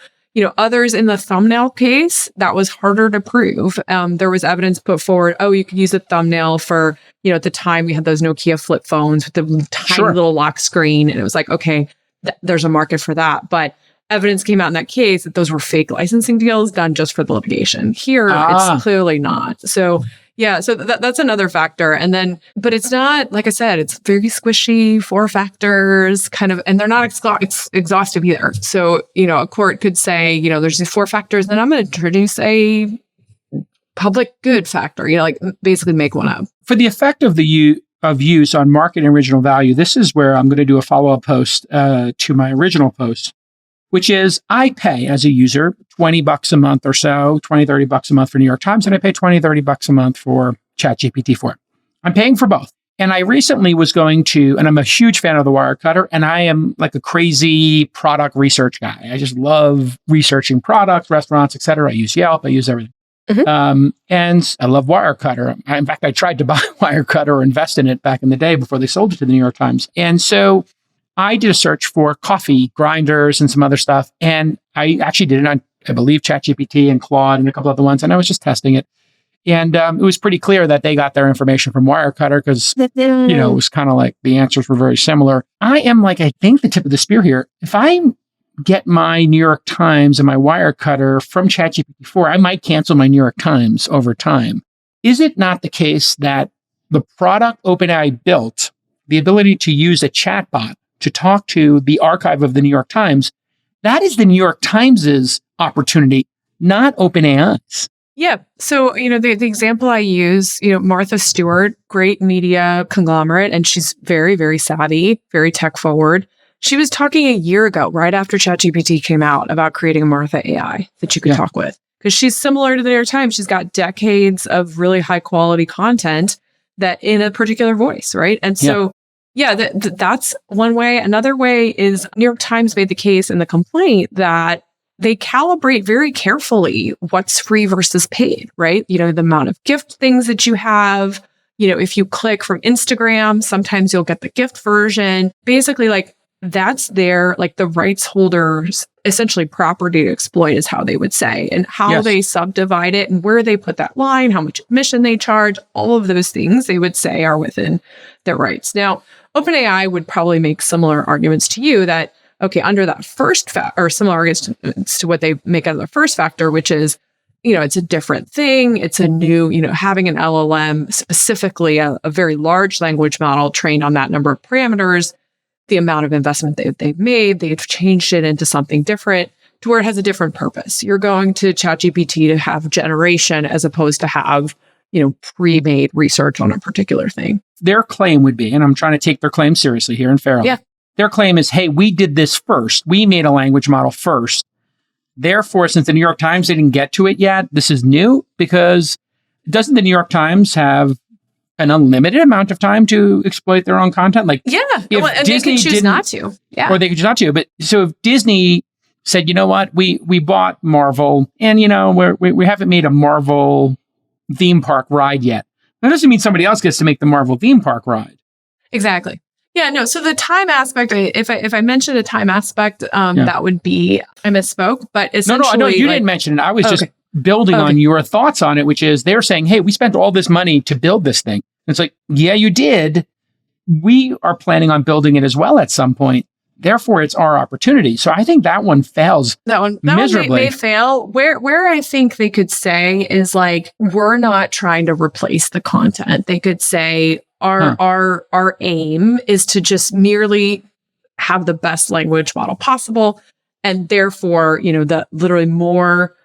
others in the thumbnail case, that was harder to prove. There was evidence put forward, you could use a thumbnail for, at the time we had those Nokia flip phones with the tiny little lock screen. And it was like, okay, there's a market for that. But evidence came out in that case that those were fake licensing deals done just for the litigation. Here, it's clearly not. So that's another factor. And then, but it's not, like I said, it's very squishy, 4 factors kind of, and they're not exhaustive either. So, a court could say, there's these 4 factors, and I'm going to introduce a public good factor, like basically make one up. For the effect of use on market and original value, this is where I'm going to do a follow-up post to my original post, which is I pay as a user $20 a month or so, $20-$30 a month for New York Times, and I pay $20-$30 a month for ChatGPT 4. I'm paying for both. And I recently was going to, and I'm a huge fan of the Wirecutter, and I am like a crazy product research guy. I just love researching products, restaurants, et cetera. I use Yelp, I use everything. Mm-hmm. And I love Wirecutter. In fact, I tried to buy Wirecutter or invest in it back in the day before they sold it to the New York Times. And so I did a search for coffee grinders and some other stuff. And I actually did it on, I believe, ChatGPT and Claude and a couple other ones. And I was just testing it. And it was pretty clear that they got their information from Wirecutter because, it was kind of like the answers were very similar. I am I think the tip of the spear here. If I get my New York Times and my Wirecutter from ChatGPT 4, I might cancel my New York Times over time. Is it not the case that the product OpenAI built, the ability to use a chatbot to talk to the archive of the New York Times, that is the New York Times's opportunity, not OpenAI's? Yeah. So, the example I use, Martha Stewart, great media conglomerate, and she's very, very savvy, very tech forward. She was talking a year ago, right after ChatGPT came out, about creating a Martha AI that you could talk with. Because she's similar to the New York Times. She's got decades of really high quality content that in a particular voice, right? And so, that's one way. Another way is New York Times made the case in the complaint that they calibrate very carefully what's free versus paid, right? The amount of gift things that you have. If you click from Instagram, sometimes you'll get the gift version. Basically, that's their, the rights holders, essentially property to exploit is how they would say, and how they subdivide it and where they put that line, how much admission they charge, all of those things they would say are within their rights. Now, OpenAI would probably make similar arguments to you that, okay, under that first or similar arguments to what they make out of the first factor, which is, it's a different thing. It's a new, having an LLM, specifically a very large language model trained on that number of parameters, the amount of investment they've made, they've changed it into something different to where it has a different purpose. You're going to ChatGPT to have generation as opposed to have, pre-made research on a particular thing. Their claim would be, and I'm trying to take their claim seriously here and fairly. Yeah. Their claim is, hey, we did this first. We made a language model first. Therefore, since the New York Times didn't get to it yet, this is new, because doesn't the New York Times have an unlimited amount of time to exploit their own content? And Disney they could choose not to. Yeah. Or they could choose not to. But so if Disney said, you know what, we bought Marvel, and we haven't made a Marvel theme park ride yet. That doesn't mean somebody else gets to make the Marvel theme park ride. Exactly. Yeah, no. So the time aspect, if I mentioned a time aspect, that would be, I misspoke, but essentially. No, you didn't mention it. I was just building on your thoughts on it, which is they're saying, hey, we spent all this money to build this thing. And it's like, yeah, you did. We are planning on building it as well at some point. Therefore, it's our opportunity. So I think that one fails. That one may fail. Where I think they could say is we're not trying to replace the content. They could say our aim is to just merely have the best language model possible, and therefore, the literally more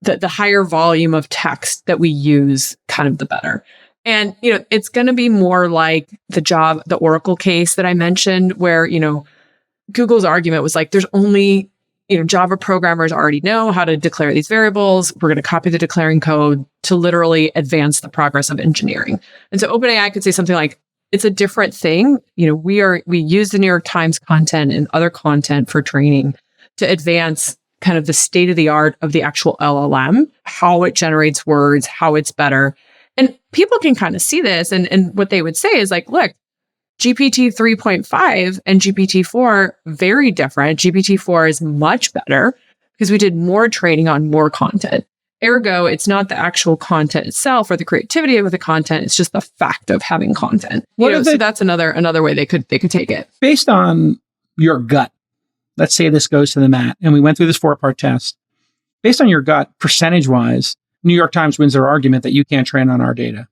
the higher volume of text that we use, kind of the better. And it's going to be more like the Oracle case that I mentioned, where Google's argument was there's only, Java programmers already know how to declare these variables. We're going to copy the declaring code to literally advance the progress of engineering. And so OpenAI could say something like, it's a different thing. We use the New York Times content and other content for training to advance kind of the state of the art of the actual LLM, how it generates words, how it's better. And people can kind of see this. And what they would say is like, look, GPT 3.5 and GPT 4, very different. GPT 4 is much better because we did more training on more content. Ergo, it's not the actual content itself or the creativity of the content. It's just the fact of having content. So that's another way they could take it. Based on your gut, let's say this goes to the mat, and we went through this 4-part test. Based on your gut, percentage-wise, New York Times wins their argument that you can't train on our data,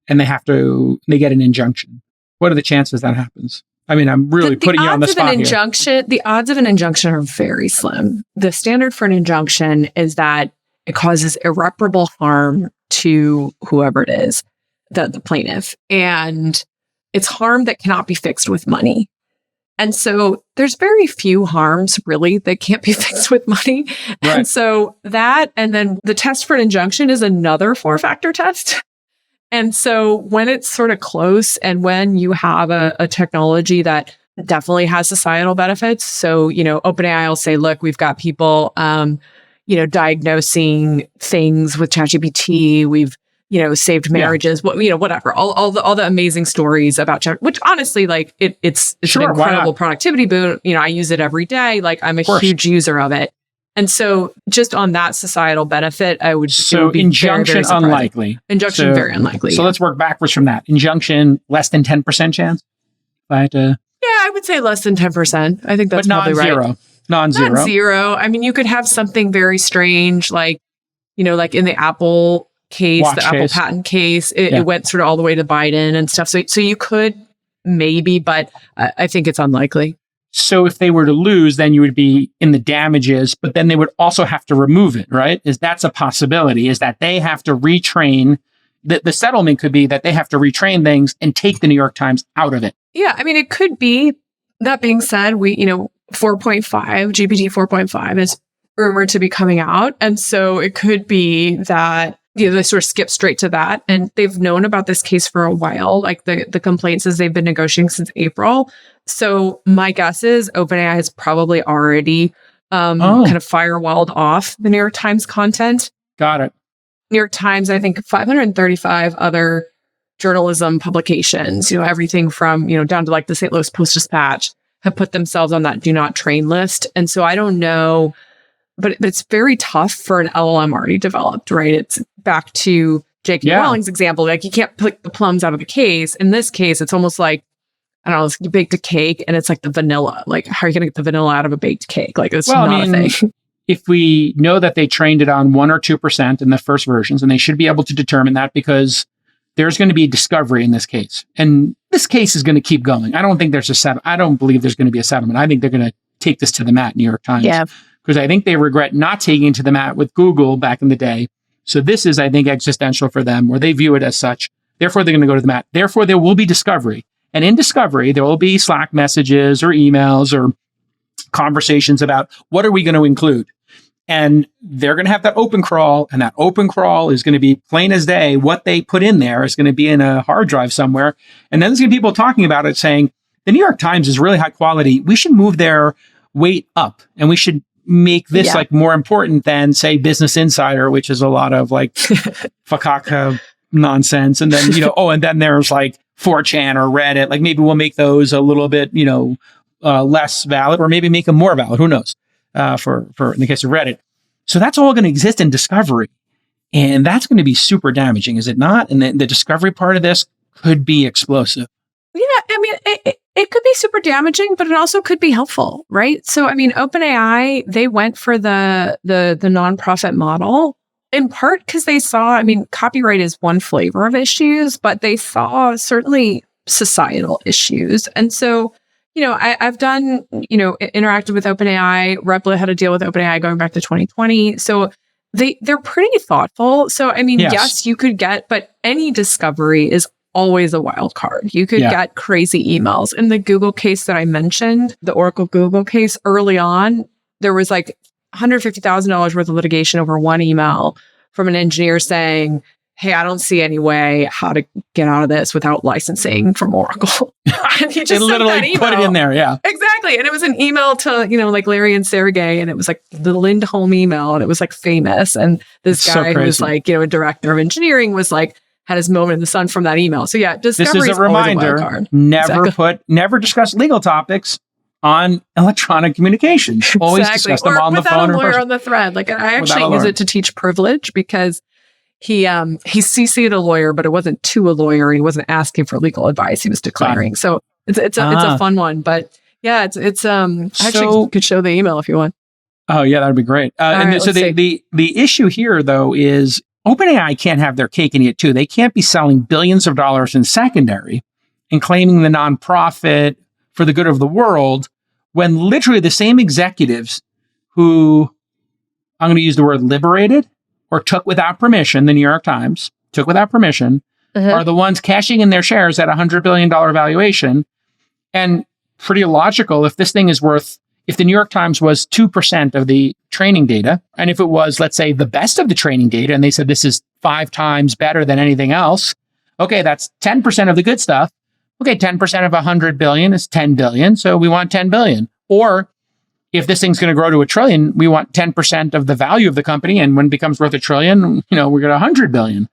and they get an injunction. What are the chances that happens? I mean, I'm really putting you on the spot here. The odds of an injunction are very slim. The standard for an injunction is that it causes irreparable harm to whoever it is, the plaintiff. And it's harm that cannot be fixed with money. And so there's very few harms really that can't be fixed with money. Right. And so that, and then the test for an injunction is another 4-factor test. And so when it's sort of close and when you have a technology that definitely has societal benefits. So, OpenAI will say, look, we've got people, diagnosing things with ChatGPT. We've, saved marriages, whatever, all the amazing stories about Chat, which honestly, like it's an incredible productivity boon. I use it every day. Like I'm a huge user of it. And so just on that societal benefit, I would be injunction very, very unlikely. Injunction very unlikely. So let's work backwards from that. Injunction less than 10% chance? I would say less than 10%. I think that's probably right. Non-zero. I mean, you could have something very strange, like, like in the Apple case, Apple patent case, it went sort of all the way to Biden and stuff. So you could maybe, but I think it's unlikely. So if they were to lose, then you would be in the damages, but then they would also have to remove it, right? That's a possibility, is that they have to retrain. The settlement could be that they have to retrain things and take the New York Times out of it. Yeah, I mean, it could be. That being said, GPT 4.5 is rumored to be coming out. And so it could be that they sort of skip straight to that. And they've known about this case for a while. Like the complaint says they've been negotiating since April. So my guess is OpenAI has probably already kind of firewalled off the New York Times content. Got it. New York Times, I think 535 other journalism publications, everything from, down to like the St. Louis Post-Dispatch have put themselves on that do not train list. And so I don't know, but it's very tough for an LLM already developed, right? It's back to J.K. Rowling's example. Like you can't pick the plums out of the case. In this case, it's almost like, I don't know, you baked a cake and it's like the vanilla. Like how are you going to get the vanilla out of a baked cake? Like it's not a thing. If we know that they trained it on 1 or 2% in the first versions, and they should be able to determine that because there's going to be discovery in this case. And this case is going to keep going. I don't think I don't believe there's going to be a settlement. I think they're going to take this to the mat, New York Times. Yeah. Because I think they regret not taking it to the mat with Google back in the day. So this is, I think, existential for them, where they view it as such. Therefore, they're going to go to the mat. Therefore, there will be discovery. And in discovery, there will be Slack messages or emails or conversations about what are we going to include. And they're going to have that open crawl, and that open crawl is going to be plain as day. What they put in there is going to be in a hard drive somewhere. And then there's going to be people talking about it saying, the New York Times is really high quality. We should move their weight up, and we should make this like more important than, say, Business Insider, which is a lot of like fakaka nonsense. And then, and then there's like 4chan or Reddit. Like maybe we'll make those a little bit, less valid, or maybe make them more valid. Who knows? For in the case of Reddit. So that's all going to exist in discovery. And that's going to be super damaging, is it not? And the discovery part of this could be explosive. Yeah, I mean, it could be super damaging, but it also could be helpful, right? So, I mean, OpenAI, they went for the nonprofit model, in part because they saw, I mean, copyright is one flavor of issues, but they saw certainly societal issues. And so, I've done, interacted with OpenAI. Replit had a deal with OpenAI going back to 2020. So they're pretty thoughtful. So, I mean, yes, you could get, but any discovery is always a wild card. You could get crazy emails. In the Google case that I mentioned, the Oracle Google case, early on, there was like $150,000 worth of litigation over one email from an engineer saying, hey, I don't see any way how to get out of this without licensing from Oracle. And he just literally put it in there. Yeah, exactly. And it was an email to, like Larry and Sergey, and it was like the Lindholm email, and it was like famous. And this guy who was like, a director of engineering was like, had his moment in the sun from that email. So yeah, discovery this is a reminder, never discuss legal topics on electronic communications. Always discuss them on the phone or or without a lawyer on the thread. Like I actually use it to teach privilege because he CC'd a lawyer, but it wasn't to a lawyer. He wasn't asking for legal advice. He was declaring. So it's a fun one. But yeah, it's actually could show the email if you want. Oh yeah, that'd be great. So the issue here though is OpenAI can't have their cake and eat it too. They can't be selling billions of dollars in secondary and claiming the nonprofit for the good of the world when literally the same executives who, I'm going to use the word liberated or took without permission, the New York Times took without permission, are the ones cashing in their shares at $100 billion valuation. And pretty illogical if this thing is worth, if the New York Times was 2% of the training data, and if it was, let's say, the best of the training data, and they said this is 5 times better than anything else, okay, that's 10% of the good stuff. Okay, 10% of 100 billion is 10 billion, so we want 10 billion. Or if this thing's going to grow to $1 trillion, we want 10% of the value of the company, and when it becomes worth $1 trillion, we're going to 100 billion.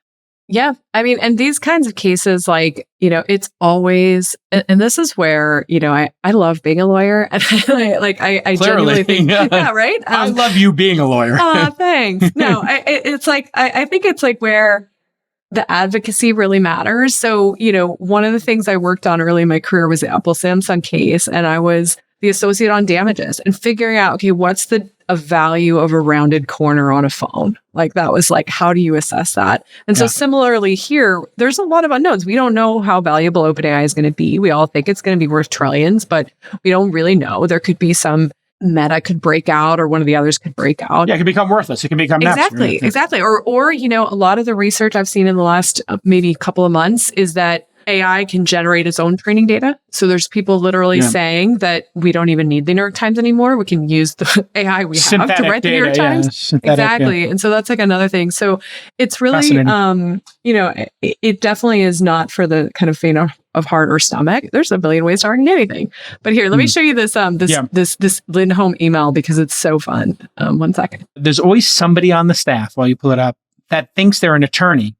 Yeah. I mean, and these kinds of cases, like, it's always, and this is where, I love being a lawyer. And I genuinely think, yeah, right? I love you being a lawyer. Oh, thanks. No, it's like, I think it's like where the advocacy really matters. So, one of the things I worked on early in my career was the Apple Samsung case, and I was the associate on damages and figuring out, okay, what's the value of a rounded corner on a phone? Like that was like, how do you assess that? And so similarly here, there's a lot of unknowns. We don't know how valuable OpenAI is going to be. We all think it's going to be worth trillions, but we don't really know. There could be some Meta could break out, or one of the others could break out. Yeah, it can become worthless. It can become exactly. Or a lot of the research I've seen in the last maybe couple of months is that AI can generate its own training data. So there's people literally saying that we don't even need the New York Times anymore. We can use the AI we have to write the New York Times. Exactly. And so that's like another thing. So it's really, it definitely is not for the kind of faint of heart or stomach. There's a billion ways to argue anything. But here, let me show you this this Lindholm email because it's so fun. 1 second. There's always somebody on the staff while you pull it up that thinks they're an attorney,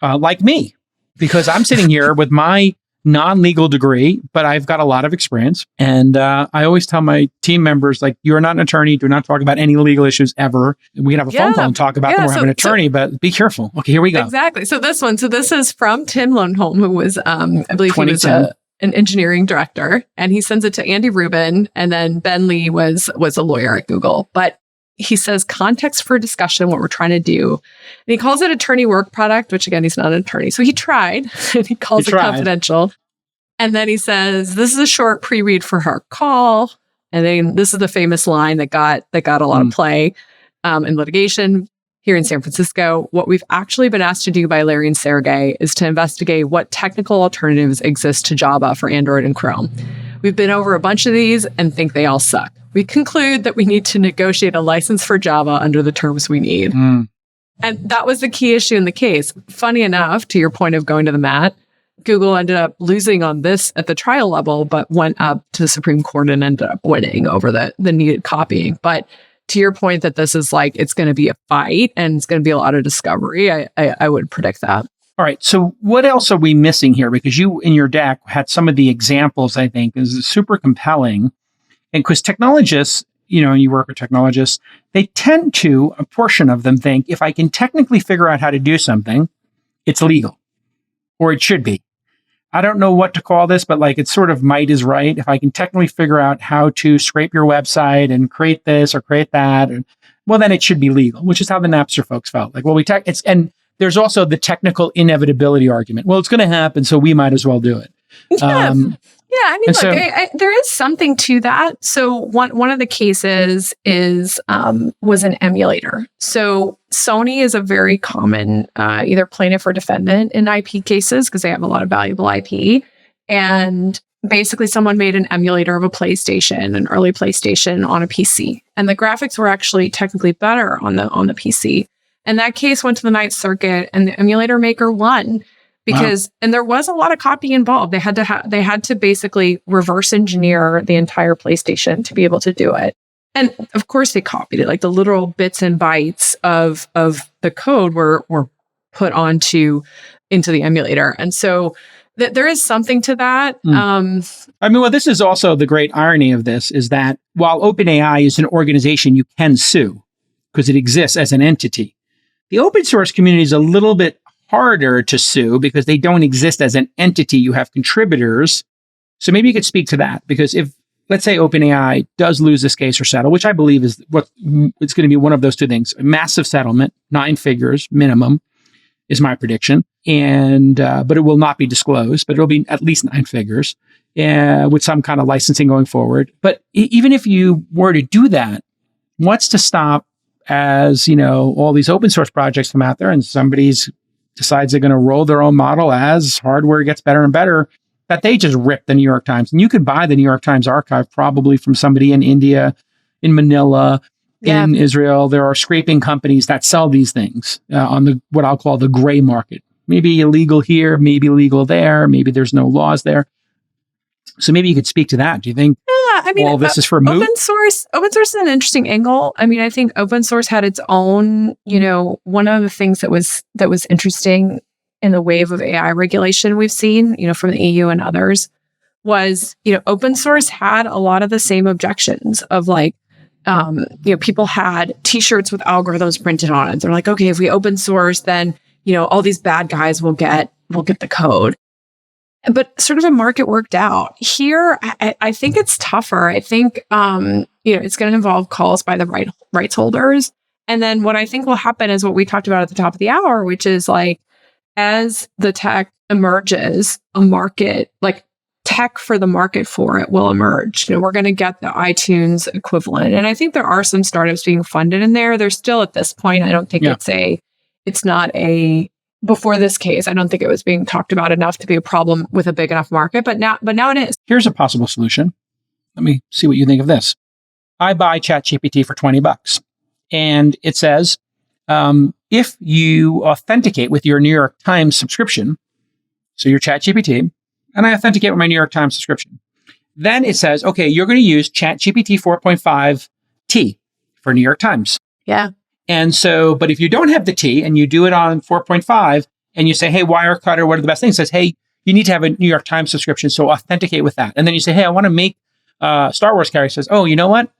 like me. Because I'm sitting here with my non-legal degree, but I've got a lot of experience. And I always tell my team members, like, you're not an attorney. Do not talk about any legal issues ever. We can have a phone call and talk about them. We're having an attorney, but be careful. Okay, here we go. Exactly. So this is from Tim Lindholm, who was, I believe he was an engineering director. And he sends it to Andy Rubin. And then Ben Lee was a lawyer at Google. But he says, context for discussion, what we're trying to do. And he calls it attorney work product, which again, he's not an attorney. So he tried, and he calls it confidential. And then he says, this is a short pre-read for her call. And then this is the famous line that got a lot of play in litigation here in San Francisco. What we've actually been asked to do by Larry and Sergey is to investigate what technical alternatives exist to Java for Android and Chrome. We've been over a bunch of these and think they all suck. We conclude that we need to negotiate a license for Java under the terms we need. And that was the key issue in the case. Funny enough, to your point of going to the mat, Google ended up losing on this at the trial level, but went up to the Supreme Court and ended up winning over the needed copying. But to your point that this is like, it's going to be a fight and it's going to be a lot of discovery, I would predict that. All right. So what else are we missing here? Because you, in your deck, had some of the examples, I think, is super compelling. And because technologists, you work with technologists, they tend to, a portion of them think, if I can technically figure out how to do something, it's legal. Or it should be. I don't know what to call this, but like it's sort of might is right. If I can technically figure out how to scrape your website and create this or create that, well, then it should be legal, which is how the Napster folks felt. Like, well, and there's also the technical inevitability argument. Well, it's going to happen, so we might as well do it. Yeah, I mean, look, there is something to that. So one of the cases was an emulator. So Sony is a very common either plaintiff or defendant in IP cases because they have a lot of valuable IP. And basically, someone made an emulator of a PlayStation, an early PlayStation, on a PC, and the graphics were actually technically better on the PC. And that case went to the Ninth Circuit, and the emulator maker won because, and there was a lot of copying involved. They had to basically reverse engineer the entire PlayStation to be able to do it. And of course, they copied it. Like the literal bits and bytes of the code were put into the emulator, and so there is something to that. I mean, well, this is also the great irony of this is that while OpenAI is an organization you can sue because it exists as an entity, the open source community is a little bit harder to sue because they don't exist as an entity. You have contributors. So maybe you could speak to that, because if, let's say, OpenAI does lose this case or settle, which I believe is what it's going to be, one of those two things, a massive settlement, 9 figures minimum is my prediction. And, but it will not be disclosed, but it'll be at least 9 figures with some kind of licensing going forward. But even if you were to do that, what's to stop as, all these open source projects come out there and somebody's decides they're going to roll their own model as hardware gets better and better, that they just rip the New York Times. And you could buy the New York Times archive probably from somebody in India, in Manila, in Israel. There are scraping companies that sell these things on what I'll call the gray market. Maybe illegal here, maybe legal there, maybe there's no laws there. So maybe you could speak to that. Do you think all this is for moot? Open source is an interesting angle. I mean, I think open source had its own, one of the things that was interesting in the wave of AI regulation we've seen, from the EU and others was, open source had a lot of the same objections of like, people had t-shirts with algorithms printed on it. They're like, okay, if we open source, then, all these bad guys will get the code. But sort of a market worked out. Here, I think it's tougher. I think, it's going to involve calls by the rights holders. And then what I think will happen is what we talked about at the top of the hour, which is like, as the tech emerges, a market, like tech for the market for it will emerge. We're going to get the iTunes equivalent. And I think there are some startups being funded in there. They're still at this point, I don't think before this case, I don't think it was being talked about enough to be a problem with a big enough market, but now it is. Here's a possible solution. Let me see what you think of this. I buy ChatGPT for $20 and it says, if you authenticate with your New York Times subscription, so your ChatGPT, and I authenticate with my New York Times subscription, then it says, okay, you're going to use ChatGPT 4.5 T for New York Times. Yeah. And so, but if you don't have the T and you do it on 4.5 and you say, hey, Wirecutter, what are the best things? It says, hey, you need to have a New York Times subscription, so authenticate with that. And then you say, hey, I want to make Star Wars character. Says, oh, you know what?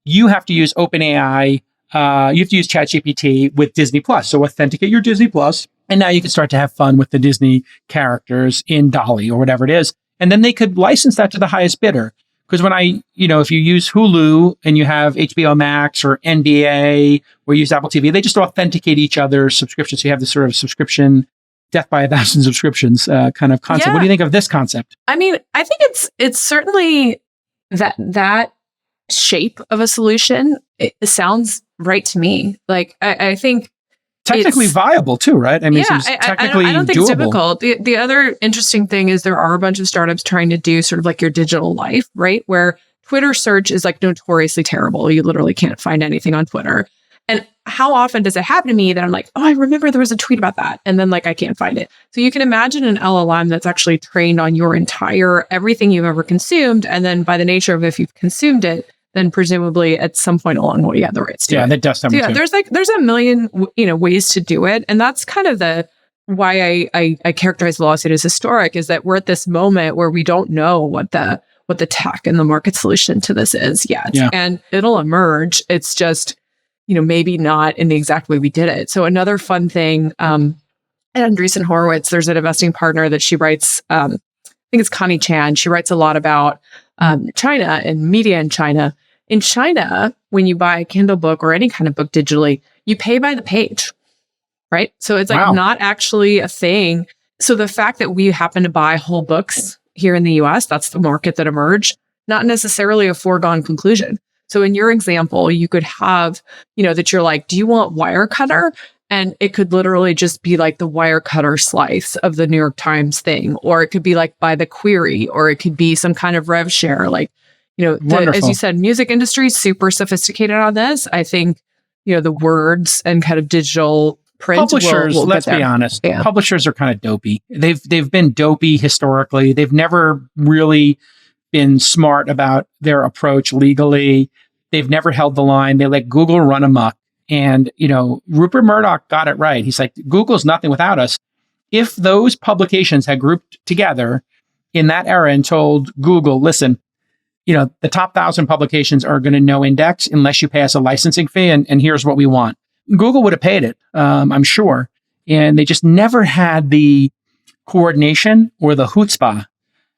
You have to use OpenAI. You have to use ChatGPT with Disney Plus. So authenticate your Disney Plus. And now you can start to have fun with the Disney characters in Dolly or whatever it is. And then they could license that to the highest bidder. Because when if you use Hulu and you have HBO Max or NBA or use Apple TV, they just authenticate each other's subscriptions. So you have this sort of subscription, death by 1,000 subscriptions kind of concept. Yeah. What do you think of this concept? I mean, I think it's certainly that shape of a solution. It sounds right to me. Like, I think technically viable too, right? I mean, yeah, it seems technically I don't think doable. It's difficult. The other interesting thing is there are a bunch of startups trying to do sort of like your digital life, right? Where Twitter search is like notoriously terrible. You literally can't find anything on Twitter. And how often does it happen to me that I'm like, oh, I remember there was a tweet about that. And then like, I can't find it. So you can imagine an LLM that's actually trained on your entire, everything you've ever consumed. And then by the nature of if you've consumed it, then presumably at some point along the way, you have the rights to it. Yeah, that does something too. There's a million, ways to do it. And that's kind of why I characterize the lawsuit as historic, is that we're at this moment where we don't know what the tech and the market solution to this is yet. Yeah. And it'll emerge. It's just, maybe not in the exact way we did it. So another fun thing, at Andreessen Horowitz, there's an investing partner that she writes, I think it's Connie Chan. She writes a lot about China and media in China. In China, when you buy a Kindle book or any kind of book digitally, you pay by the page, right? So it's like not actually a thing. So the fact that we happen to buy whole books here in the US, that's the market that emerged, not necessarily a foregone conclusion. So in your example, you could have, that you're like, do you want Wirecutter? And it could literally just be like the Wirecutter slice of the New York Times thing, or it could be like by the query, or it could be some kind of rev share. Like, as you said, music industry is super sophisticated on this. I think the words and kind of digital print. Publishers, let's be honest, publishers are kind of dopey. They've been dopey historically. They've never really been smart about their approach legally. They've never held the line. They let Google run amok. And, Rupert Murdoch got it right. He's like, Google's nothing without us. If those publications had grouped together in that era and told Google, listen, the top 1,000 publications are going to no index unless you pay us a licensing fee. And here's what we want. Google would have paid it, I'm sure. And they just never had the coordination or the chutzpah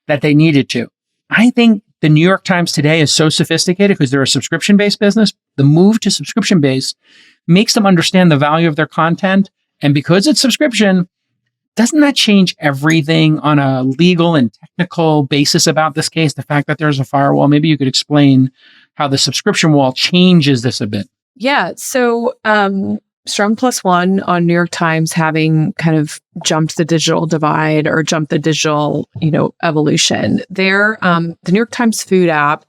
that they needed to. I think the New York Times today is so sophisticated because they're a subscription-based business. The move to subscription-based makes them understand the value of their content. And because it's subscription, doesn't that change everything on a legal and technical basis about this case? The fact that there's a firewall, maybe you could explain how the subscription wall changes this a bit. Yeah. So Strong Plus One on New York Times having kind of jumped the digital divide or jumped the digital, evolution. The New York Times food app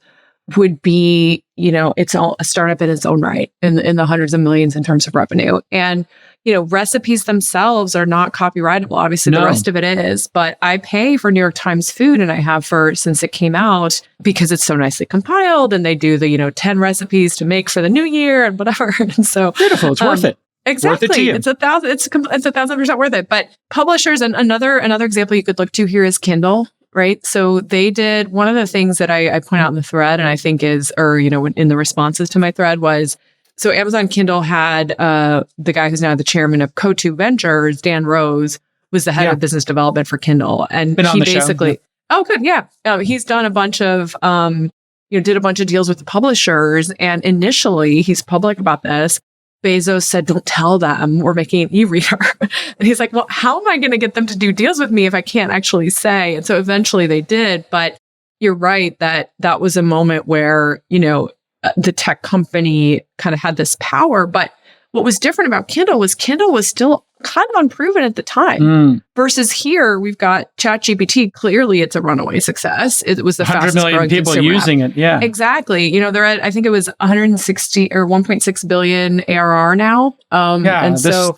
would be, it's a startup in its own right in the hundreds of millions in terms of revenue. And, recipes themselves are not copyrightable. Obviously, the rest of it is, but I pay for New York Times food and I have since it came out because it's so nicely compiled and they do the, 10 recipes to make for the new year and whatever. And so beautiful. It's worth it. Exactly. Worth it to you. It's 1,000% worth it. But publishers, and another example you could look to here is Kindle, right? So they did one of the things that I point out in the thread, and I think in the responses to my thread was, so Amazon Kindle had the guy who's now the chairman of Coatue Ventures, Dan Rose, was the head of business development for Kindle, and he basically, oh, good, yeah, he's done a bunch of did a bunch of deals with the publishers, and initially he's public about this. Bezos said, don't tell them we're making an e-reader. And he's like, well, how am I going to get them to do deals with me if I can't actually say? And so eventually they did. But you're right that was a moment where, the tech company kind of had this power. But what was different about Kindle was still kind of unproven at the time. Versus here, we've got ChatGPT. Clearly, it's a runaway success. It was the fastest growing 100 million people using it. Yeah, exactly. They're at, I think it was 160 or 1.6 billion ARR now. So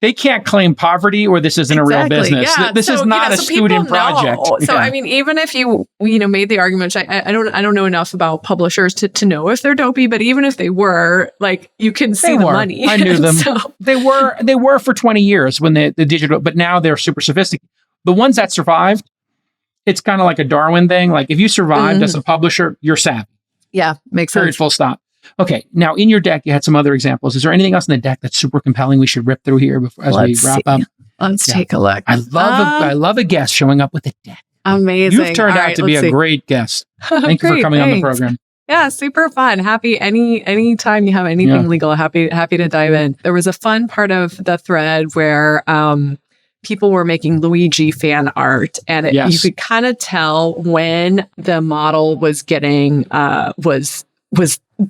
they can't claim poverty, or this isn't a real business. Yeah. This is not a student project. So I mean, even if you made the argument, I don't know enough about publishers to know if they're dopey, but even if they were, like, you can see the money. I knew them. So they were for 20 years when the digital, but now they're super sophisticated. The ones that survived, it's kind of like a Darwin thing. Like, if you survived as a publisher, you're savvy. Yeah, makes Period, sense. full stop. Okay, now in your deck, you had some other examples. Is there anything else in the deck that's super compelling we should rip through here as we wrap up? Let's take a look. I love a guest showing up with a deck. Amazing. You've turned out to be a great guest. Thank you for coming on the program. Yeah, super fun. Happy any time you have anything legal, happy to dive in. There was a fun part of the thread where people were making Luigi fan art, and you could kind of tell when the model was getting was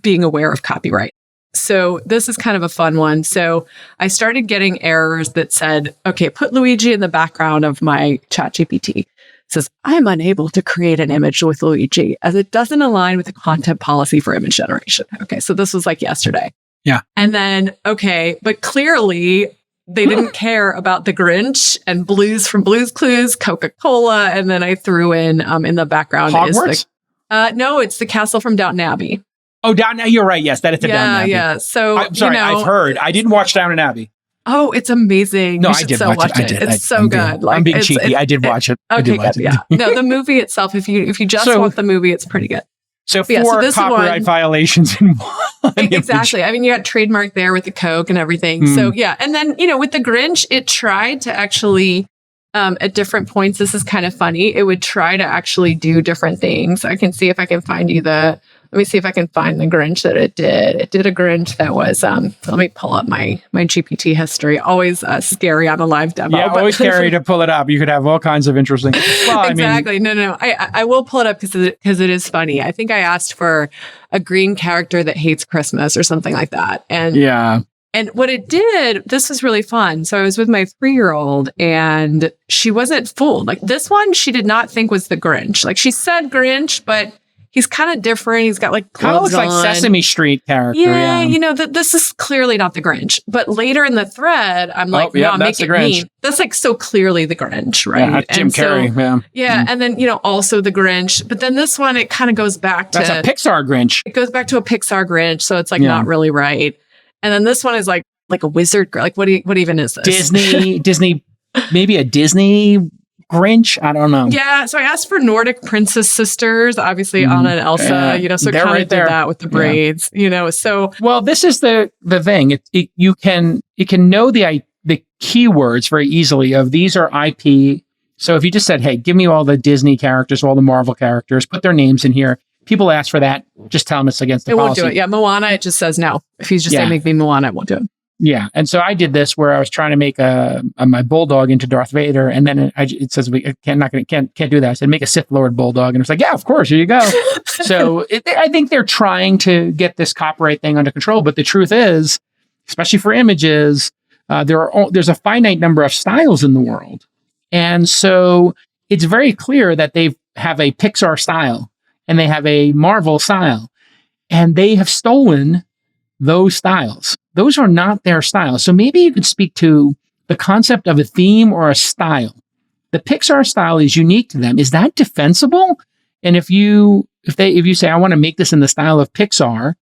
being aware of copyright. So this is kind of a fun one. So I started getting errors that said, okay, put Luigi in the background of my ChatGPT. It says, I'm unable to create an image with Luigi as it doesn't align with the content policy for image generation. Okay, so this was like yesterday. Yeah. And then, okay, but clearly they didn't care about the Grinch and Blues from Blue's Clues, Coca-Cola, and then I threw in the background Hogwarts? No, it's the castle from Downton Abbey. Oh, Downton Abbey. You're right. Yes, that is the Downton Abbey. Yeah. So I'm sorry, I've heard. I didn't watch Downton Abbey. Oh, it's amazing. No, I did watch it. It's so good. I'm being cheeky. I did watch it. Okay, good. Yeah. No, the movie itself, if you just want the movie, it's pretty good. So four copyright violations in one. Exactly. I mean, you got trademark there with the Coke and everything. So yeah. And then, with the Grinch, it tried to actually, at different points, this is kind of funny. It would try to actually do different things. I can see if I can find you let me see if I can find the Grinch that it did. It did a Grinch that was, let me pull up my GPT history. Always scary on a live demo. Yeah, always scary to pull it up. You could have all kinds of interesting. Well, exactly. No. I will pull it up because it is funny. I think I asked for a green character that hates Christmas or something like that. And yeah. And what it did, this was really fun. So I was with my 3-year-old and she wasn't fooled. Like, this one, she did not think was the Grinch. Like, she said Grinch, but he's kind of different. He's got like Kind of gloves looks like on. Sesame Street character. Yeah, you know, this is clearly not the Grinch. But later in the thread, I'm like, no, make it mean. That's like so clearly the Grinch, right? Yeah, Jim Carrey, yeah. And then, you know, also the Grinch. But then this one, it kind of goes back to... That's a Pixar Grinch. It goes back to a Pixar Grinch, so it's like not really right. And then this one is like a wizard. Like, what even is this? Disney, maybe a Disney Grinch? I don't know. Yeah, so I asked for Nordic princess sisters, obviously Anna and Elsa, you know, so it kind of did that with the braids, you know, so. Well, this is the thing. You can know the keywords very easily of these are IP. So if you just said, hey, give me all the Disney characters, all the Marvel characters, put their names in here. People ask for that. Just tell them it's against the policy. It won't do it. Yeah, Moana, it just says no. If he's just saying make me Moana, it won't do it. Yeah, and so I did this where I was trying to make my bulldog into Darth Vader, and then it says we can't do that. I said make a Sith Lord bulldog, and it was like, yeah, of course, here you go. So I think they're trying to get this copyright thing under control, but the truth is, especially for images, there's a finite number of styles in the world, and so it's very clear that they have a Pixar style and they have a Marvel style, and they have stolen those styles. Those are not their styles. So maybe you could speak to the concept of a theme or a style. The Pixar style is unique to them. Is that defensible? And if you say, I want to make this in the style of Pixar,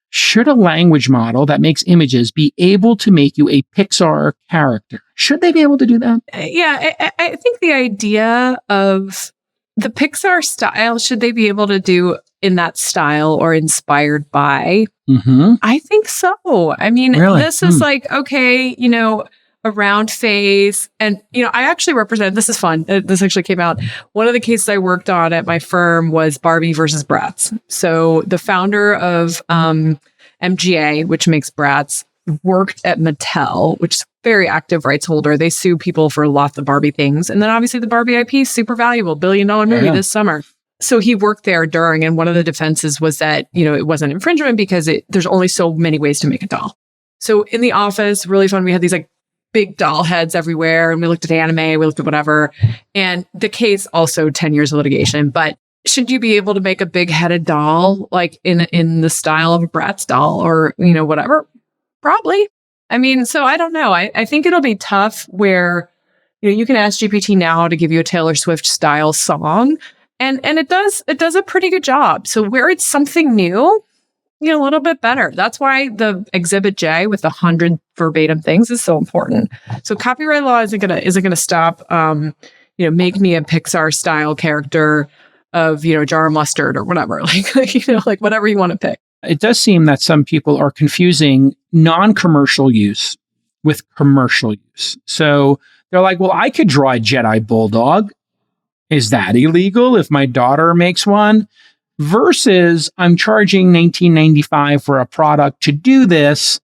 should a language model that makes images be able to make you a Pixar character? Should they be able to do that? Yeah, I think the idea of the Pixar style, should they be able to do in that style or inspired by? Mm-hmm. I think so. I mean, this is like, okay, you know, a round face. And, you know, I actually represent, this is fun. This actually came out. One of the cases I worked on at my firm was Barbie versus Bratz. So the founder of MGA, which makes Bratz, worked at Mattel, which is a very active rights holder. They sue people for lots of Barbie things. And then obviously the Barbie IP is super valuable, $1 billion movie this summer. So he worked there during, and one of the defenses was that, you know, it wasn't infringement because there's only so many ways to make a doll. So in the office, really fun, we had these like big doll heads everywhere, and we looked at anime, we looked at whatever. And the case also 10 years of litigation, but should you be able to make a big headed doll like in the style of a Bratz doll or, you know, whatever? Probably. I mean, so I don't know. I think it'll be tough where, you know, you can ask GPT now to give you a Taylor Swift style song. And it does a pretty good job. So where it's something new, you know, a little bit better. That's why the Exhibit J with 100 verbatim things is so important. So copyright law isn't gonna stop, you know, make me a Pixar style character of, you know, jar of mustard or whatever, like you know, like whatever you want to pick. It does seem that some people are confusing non-commercial use with commercial use. So they're like, well, I could draw a Jedi bulldog. Is that illegal if my daughter makes one? Versus I'm charging $19.95 for a product to do this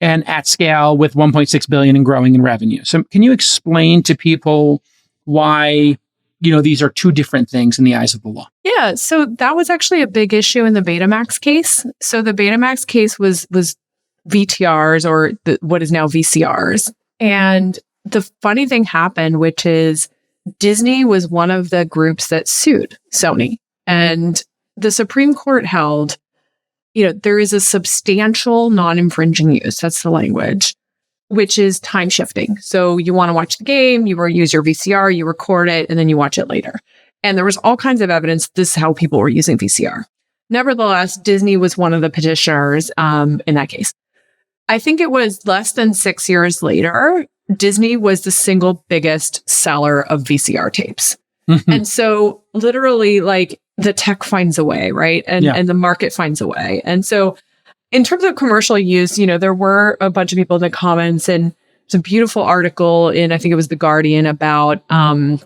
and at scale with 1.6 billion and growing in revenue. So can you explain to people why, you know, these are two different things in the eyes of the law? Yeah, so that was actually a big issue in the Betamax case. So the Betamax case was VTRs or what is now VCRs. And the funny thing happened, which is Disney was one of the groups that sued Sony, and the Supreme Court held, you know, there is a substantial non-infringing use. That's the language, which is time shifting. So you want to watch the game, you use your VCR, you record it, and then you watch it later. And there was all kinds of evidence this is how people were using VCR. Nevertheless, Disney was one of the petitioners in that case. I think it was less than 6 years later, Disney was the single biggest seller of VCR tapes. And so literally like the tech finds a way, right? And the market finds a way. And so in terms of commercial use, you know, there were a bunch of people in the comments, and it's a beautiful article in, I think it was The Guardian, about, I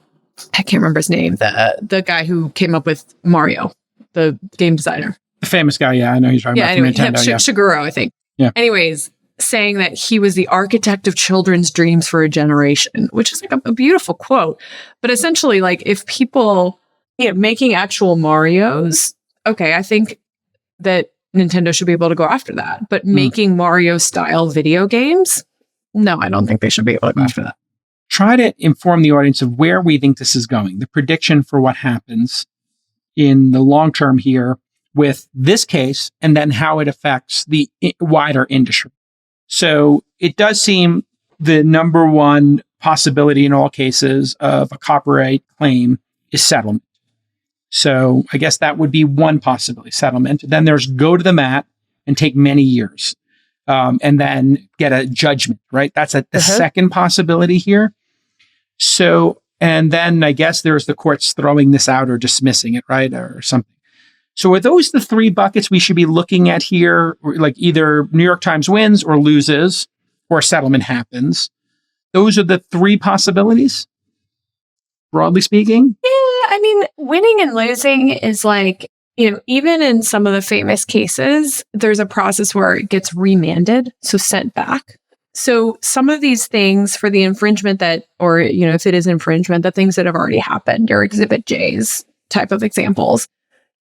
can't remember his name, the guy who came up with Mario, the game designer. The famous guy, I know he's talking about anyway, Nintendo. Shigeru, I think. Yeah. Anyways, saying that he was the architect of children's dreams for a generation, which is like a beautiful quote. But essentially, like if people, you know, making actual Marios, okay, I think that Nintendo should be able to go after that. But making Mario style video games, no, I don't think they should be able to go after that. Try to inform the audience of where we think this is going, the prediction for what happens in the long term here with this case and then how it affects the wider industry. So it does seem the number one possibility in all cases of a copyright claim is settlement. So I guess that would be one possibility, settlement. Then there's go to the mat and take many years and then get a judgment, right? That's the second possibility here. So, and then I guess there's the courts throwing this out or dismissing it, right? Or something. So are those the three buckets we should be looking at here? Like either New York Times wins or loses or settlement happens. Those are the three possibilities, broadly speaking? Yeah, I mean, winning and losing is like, even in some of the famous cases, there's a process where it gets remanded, so sent back. So some of these things for the infringement or if it is infringement, the things that have already happened, your Exhibit J's type of examples,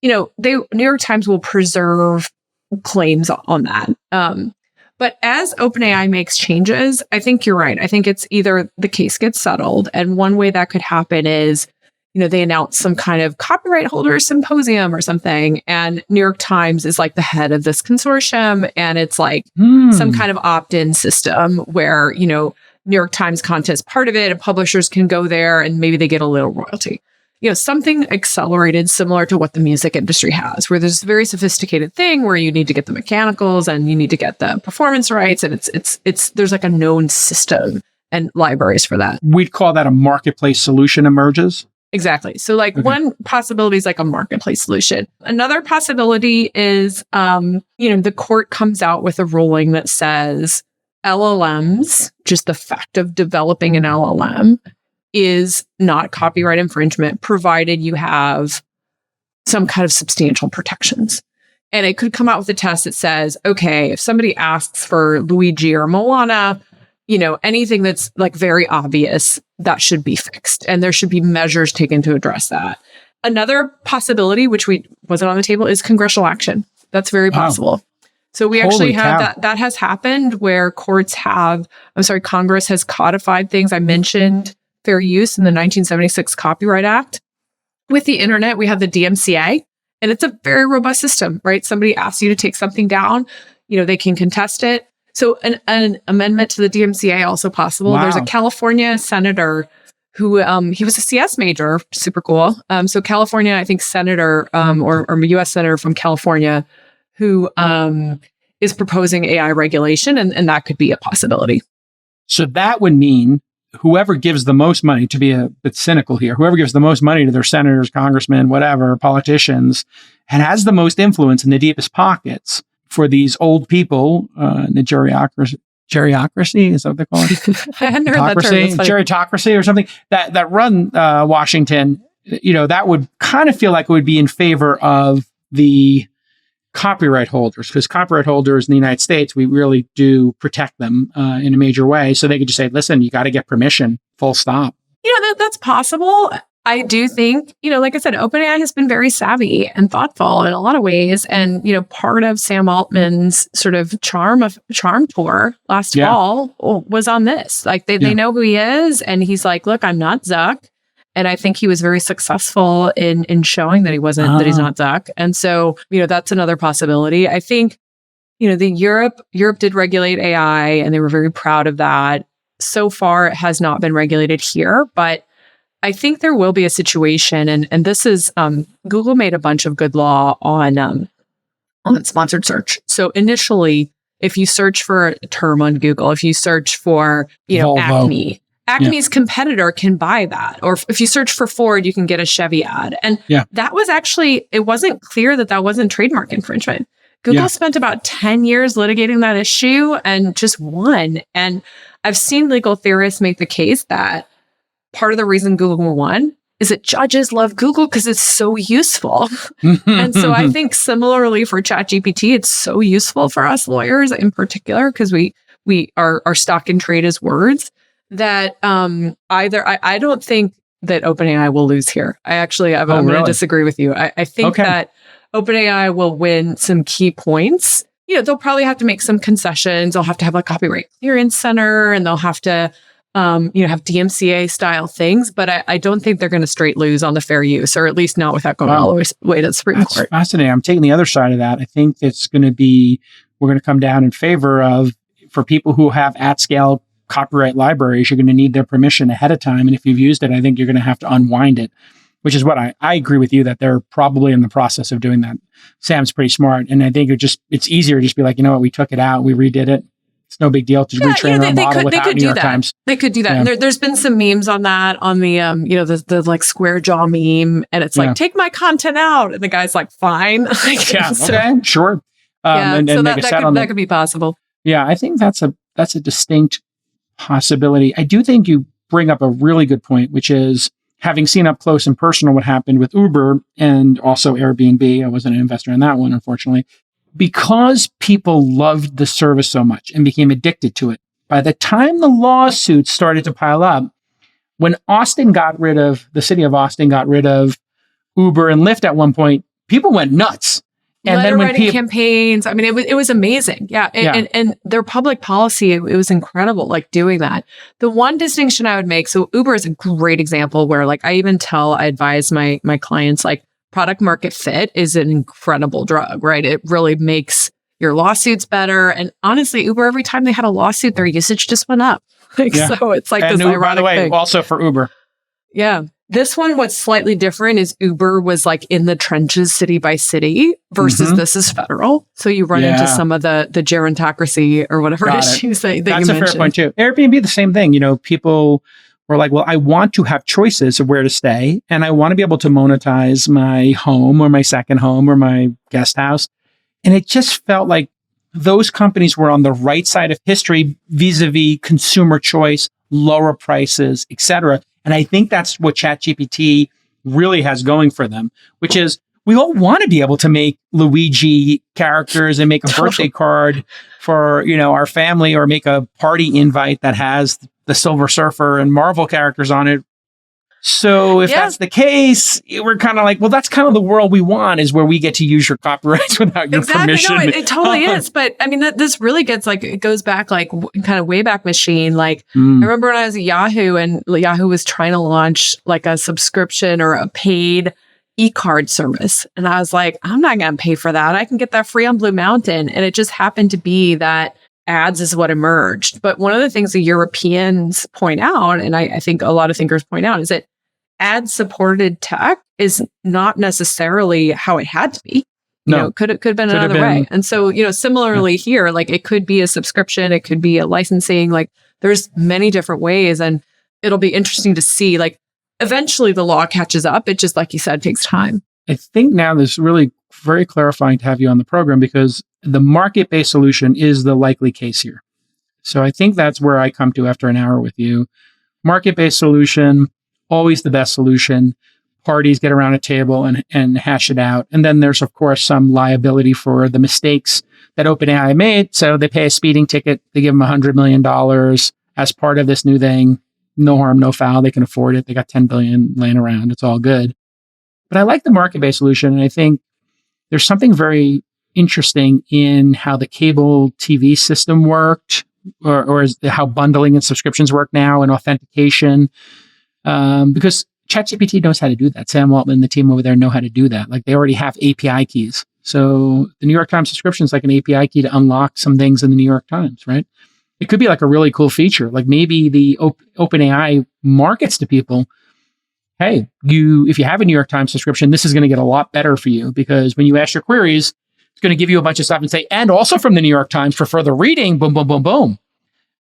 New York Times will preserve claims on that. But as OpenAI makes changes, I think you're right. I think it's either the case gets settled, and one way that could happen is, they announce some kind of copyright holder symposium or something, and New York Times is like the head of this consortium, and it's like some kind of opt-in system where, New York Times content is part of it, and publishers can go there, and maybe they get a little royalty. Something accelerated similar to what the music industry has, where there's a very sophisticated thing where you need to get the mechanicals and you need to get the performance rights. And it's there's like a known system and libraries for that. We'd call that a marketplace solution emerges. Exactly. So one possibility is like a marketplace solution. Another possibility is, the court comes out with a ruling that says LLMs, just the fact of developing an LLM, is not copyright infringement, provided you have some kind of substantial protections. And it could come out with a test that says, okay, if somebody asks for Luigi or Moana, anything that's like very obvious, that should be fixed. And there should be measures taken to address that. Another possibility, which wasn't on the table, is congressional action. That's very possible. So we actually have that has happened where Congress has codified things. I mentioned fair use in the 1976 Copyright Act. With the internet, we have the DMCA, and it's a very robust system, right? Somebody asks you to take something down, they can contest it. So an amendment to the DMCA also possible. Wow. There's a California senator who, he was a CS major, super cool. So California, I think senator, or US senator from California who is proposing AI regulation, and that could be a possibility. So that would mean whoever gives the most money, to be a bit cynical here, whoever gives the most money to their senators, congressmen, whatever, politicians, and has the most influence in the deepest pockets for these old people, the geriocracy, is that what they call it? I hadn't heard that term. Gerontocracy or something, that run Washington, that would kind of feel like it would be in favor of the copyright holders, because copyright holders in the United States, we really do protect them in a major way. So they could just say, listen, you got to get permission, full stop. That's possible. I do think, like I said, OpenAI has been very savvy and thoughtful in a lot of ways. And, part of Sam Altman's sort of charm tour last fall was on this. Like they know who he is. And he's like, look, I'm not Zuck. And I think he was very successful in showing that that he's not Zuck. And so, that's another possibility. I think, Europe did regulate AI, and they were very proud of that. So far, it has not been regulated here, but I think there will be a situation, and this is, Google made a bunch of good law on sponsored search. So initially, if you search for a term on Google, if you search for, Volvo. Acme's competitor can buy that. Or if you search for Ford, you can get a Chevy ad. And that was actually, it wasn't clear that wasn't trademark infringement. Google spent about 10 years litigating that issue and just won. And I've seen legal theorists make the case that part of the reason Google won is that judges love Google because it's so useful. And so I think similarly for ChatGPT, it's so useful for us lawyers in particular, because we are stock in trade as words. That I don't think that OpenAI will lose here. I'm going to disagree with you. I think that OpenAI will win some key points. They'll probably have to make some concessions. They'll have to have a copyright clearance center, and they'll have to have DMCA style things, but I don't think they're going to straight lose on the fair use, or at least not without going all the way to the Supreme Court. That's fascinating. I'm taking the other side of that. I think it's going to be, we're going to come down in favor of, for people who have at scale copyright libraries, you're going to need their permission ahead of time. And if you've used it, I think you're going to have to unwind it, which is what I agree with you that they're probably in the process of doing that. Sam's pretty smart. And I think it's easier to just be like, you know what, we took it out, we redid it. It's no big deal to retrain our model without New York Times. They could do that. Yeah. And there's been some memes on that, on the, the like square jaw meme. And it's like, take my content out. And the guy's like, fine. Okay, sure. And so make a settlement. that could be possible. Yeah, I think that's a distinct possibility. I do think you bring up a really good point, which is having seen up close and personal what happened with Uber and also Airbnb. I wasn't an investor in that one, unfortunately. Because people loved the service so much and became addicted to it, by the time the lawsuits started to pile up, when the city of Austin got rid of Uber and Lyft at one point, people went nuts. And then when campaigns, I mean, it was amazing. Yeah. And their public policy, it was incredible, like doing that. The one distinction I would make, so Uber is a great example where like I advise my clients, like, product market fit is an incredible drug, right? It really makes your lawsuits better. And honestly, Uber, every time they had a lawsuit, their usage just went up. So it's like this ironic by the way, thing. Also for Uber. Yeah. This one, what's slightly different is Uber was like in the trenches city by city versus this is federal. So you run into some of the gerontocracy or whatever issues that you mentioned. That's a fair point too. Airbnb, the same thing. People were like, well, I want to have choices of where to stay, and I want to be able to monetize my home or my second home or my guest house. And it just felt like those companies were on the right side of history vis-a-vis consumer choice, lower prices, etc. And I think that's what ChatGPT really has going for them, which is we all want to be able to make Luigi characters and make a birthday card for, our family, or make a party invite that has the Silver Surfer and Marvel characters on it. So if that's the case, we're kind of like, well, that's kind of the world we want, is where we get to use your copyrights without your permission. No, it totally is. But I mean, this really gets like, it goes back like kind of Wayback Machine. Like I remember when I was at Yahoo and Yahoo was trying to launch like a subscription or a paid e-card service. And I was like, I'm not going to pay for that. I can get that free on Blue Mountain. And it just happened to be that ads is what emerged. But one of the things the Europeans point out, and I think a lot of thinkers point out, is that ad-supported tech is not necessarily how it had to be. It could have been another way. And so, similarly here, like it could be a subscription, it could be a licensing, like there's many different ways. And it'll be interesting to see, like eventually the law catches up. It just, like you said, takes time. I think now this is really very clarifying to have you on the program, because the market-based solution is the likely case here. So I think that's where I come to after an hour with you. Market-based solution, always the best solution. Parties get around a table and hash it out. And then there's, of course, some liability for the mistakes that OpenAI made. So they pay a speeding ticket. They give them $100 million as part of this new thing. No harm, no foul. They can afford it. They got $10 billion laying around. It's all good. But I like the market-based solution. And I think there's something very interesting in how the cable TV system worked, or how bundling and subscriptions work now, and authentication. Because ChatGPT knows how to do that. Sam Altman and the team over there know how to do that. Like they already have API keys. So the New York Times subscription is like an API key to unlock some things in the New York Times, right? It could be like a really cool feature. Like maybe the OpenAI markets to people, hey, if you have a New York Times subscription, this is going to get a lot better for you, because when you ask your queries, it's going to give you a bunch of stuff and say, and also from the New York Times for further reading, boom, boom, boom, boom.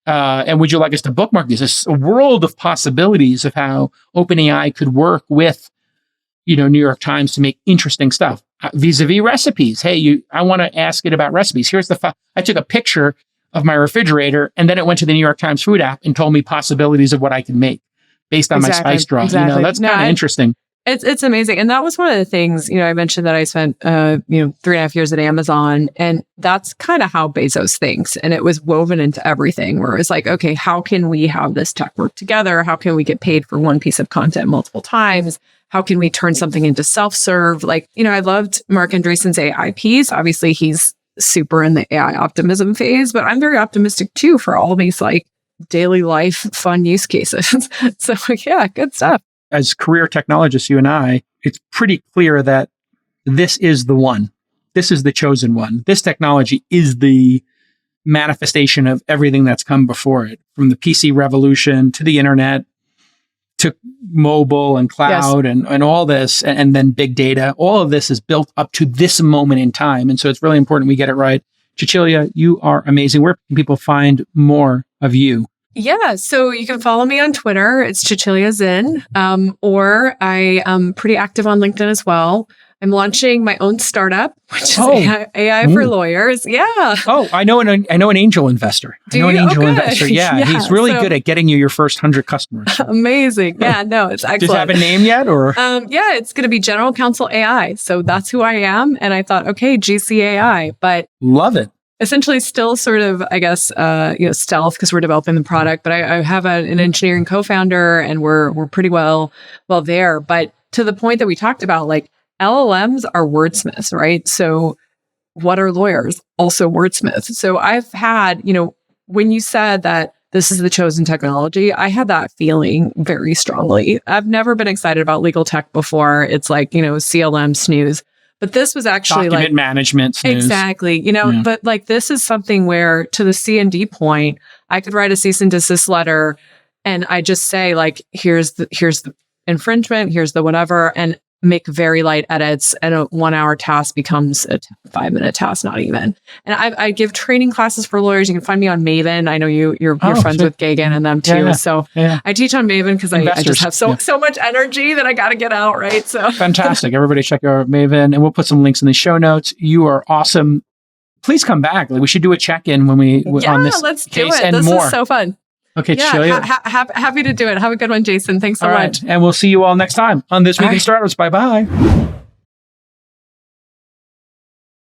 And would you like us to bookmark these? There's a world of possibilities of how OpenAI could work with, New York Times to make interesting stuff. Vis-a-vis recipes. Hey, I want to ask it about recipes. Here's I took a picture of my refrigerator, and then it went to the New York Times food app and told me possibilities of what I can make based on my spice draw. Exactly. That's kind of interesting. It's amazing. And that was one of the things, I mentioned that I spent, 3.5 years at Amazon, and that's kind of how Bezos thinks. And it was woven into everything, where it's like, okay, how can we have this tech work together? How can we get paid for one piece of content multiple times? How can we turn something into self-serve? Like, I loved Mark Andreessen's AI piece. Obviously, he's super in the AI optimism phase, but I'm very optimistic too for all these like daily life fun use cases. So yeah, good stuff. As career technologists, you and I, it's pretty clear that this is the one. This is the chosen one. This technology is the manifestation of everything that's come before it, from the PC revolution to the internet to mobile and cloud and all this, and then big data. All of this is built up to this moment in time. And so it's really important we get it right. Cecilia, you are amazing. Where can people find more of you? Yeah, so you can follow me on Twitter. It's Cecilia Zin, or I am pretty active on LinkedIn as well. I'm launching my own startup, which is AI for lawyers. Yeah. Oh, I know an angel investor. Investor. Yeah, he's really good at getting you your first 100 customers. Amazing. Yeah, no, it's excellent. Does it have a name yet, or? Yeah, it's going to be General Counsel AI. So that's who I am, and I thought, okay, GCAI, but love it. Essentially, still sort of, I guess, stealth because we're developing the product. But I have an engineering co-founder, and we're pretty well there. But to the point that we talked about, like LLMs are wordsmiths, right? So what are lawyers? Also wordsmiths. So I've had, when you said that this is the chosen technology, I had that feeling very strongly. I've never been excited about legal tech before. It's like, CLM snooze. But this was actually document management snooze. Exactly. But like this is something where, to the C&D point, I could write a cease and desist letter and I just say like, here's the infringement, here's the whatever, and make very light edits, and a 1-hour task becomes a 5-minute task, not even. And I give training classes for lawyers. You can find me on Maven. I know you're friends with Gagan and them too. So I teach on Maven because I just have so much energy that I got to get out, right? So fantastic. Everybody check out Maven, and we'll put some links in the show notes. You are awesome. Please come back. Like, we should do a check-in when we on this let's case do it. and this more. Is so fun. Okay, Cecilia. Happy to do it. Have a good one, Jason. Thanks so much. And we'll see you all next time on This Week in Startups. Bye-bye.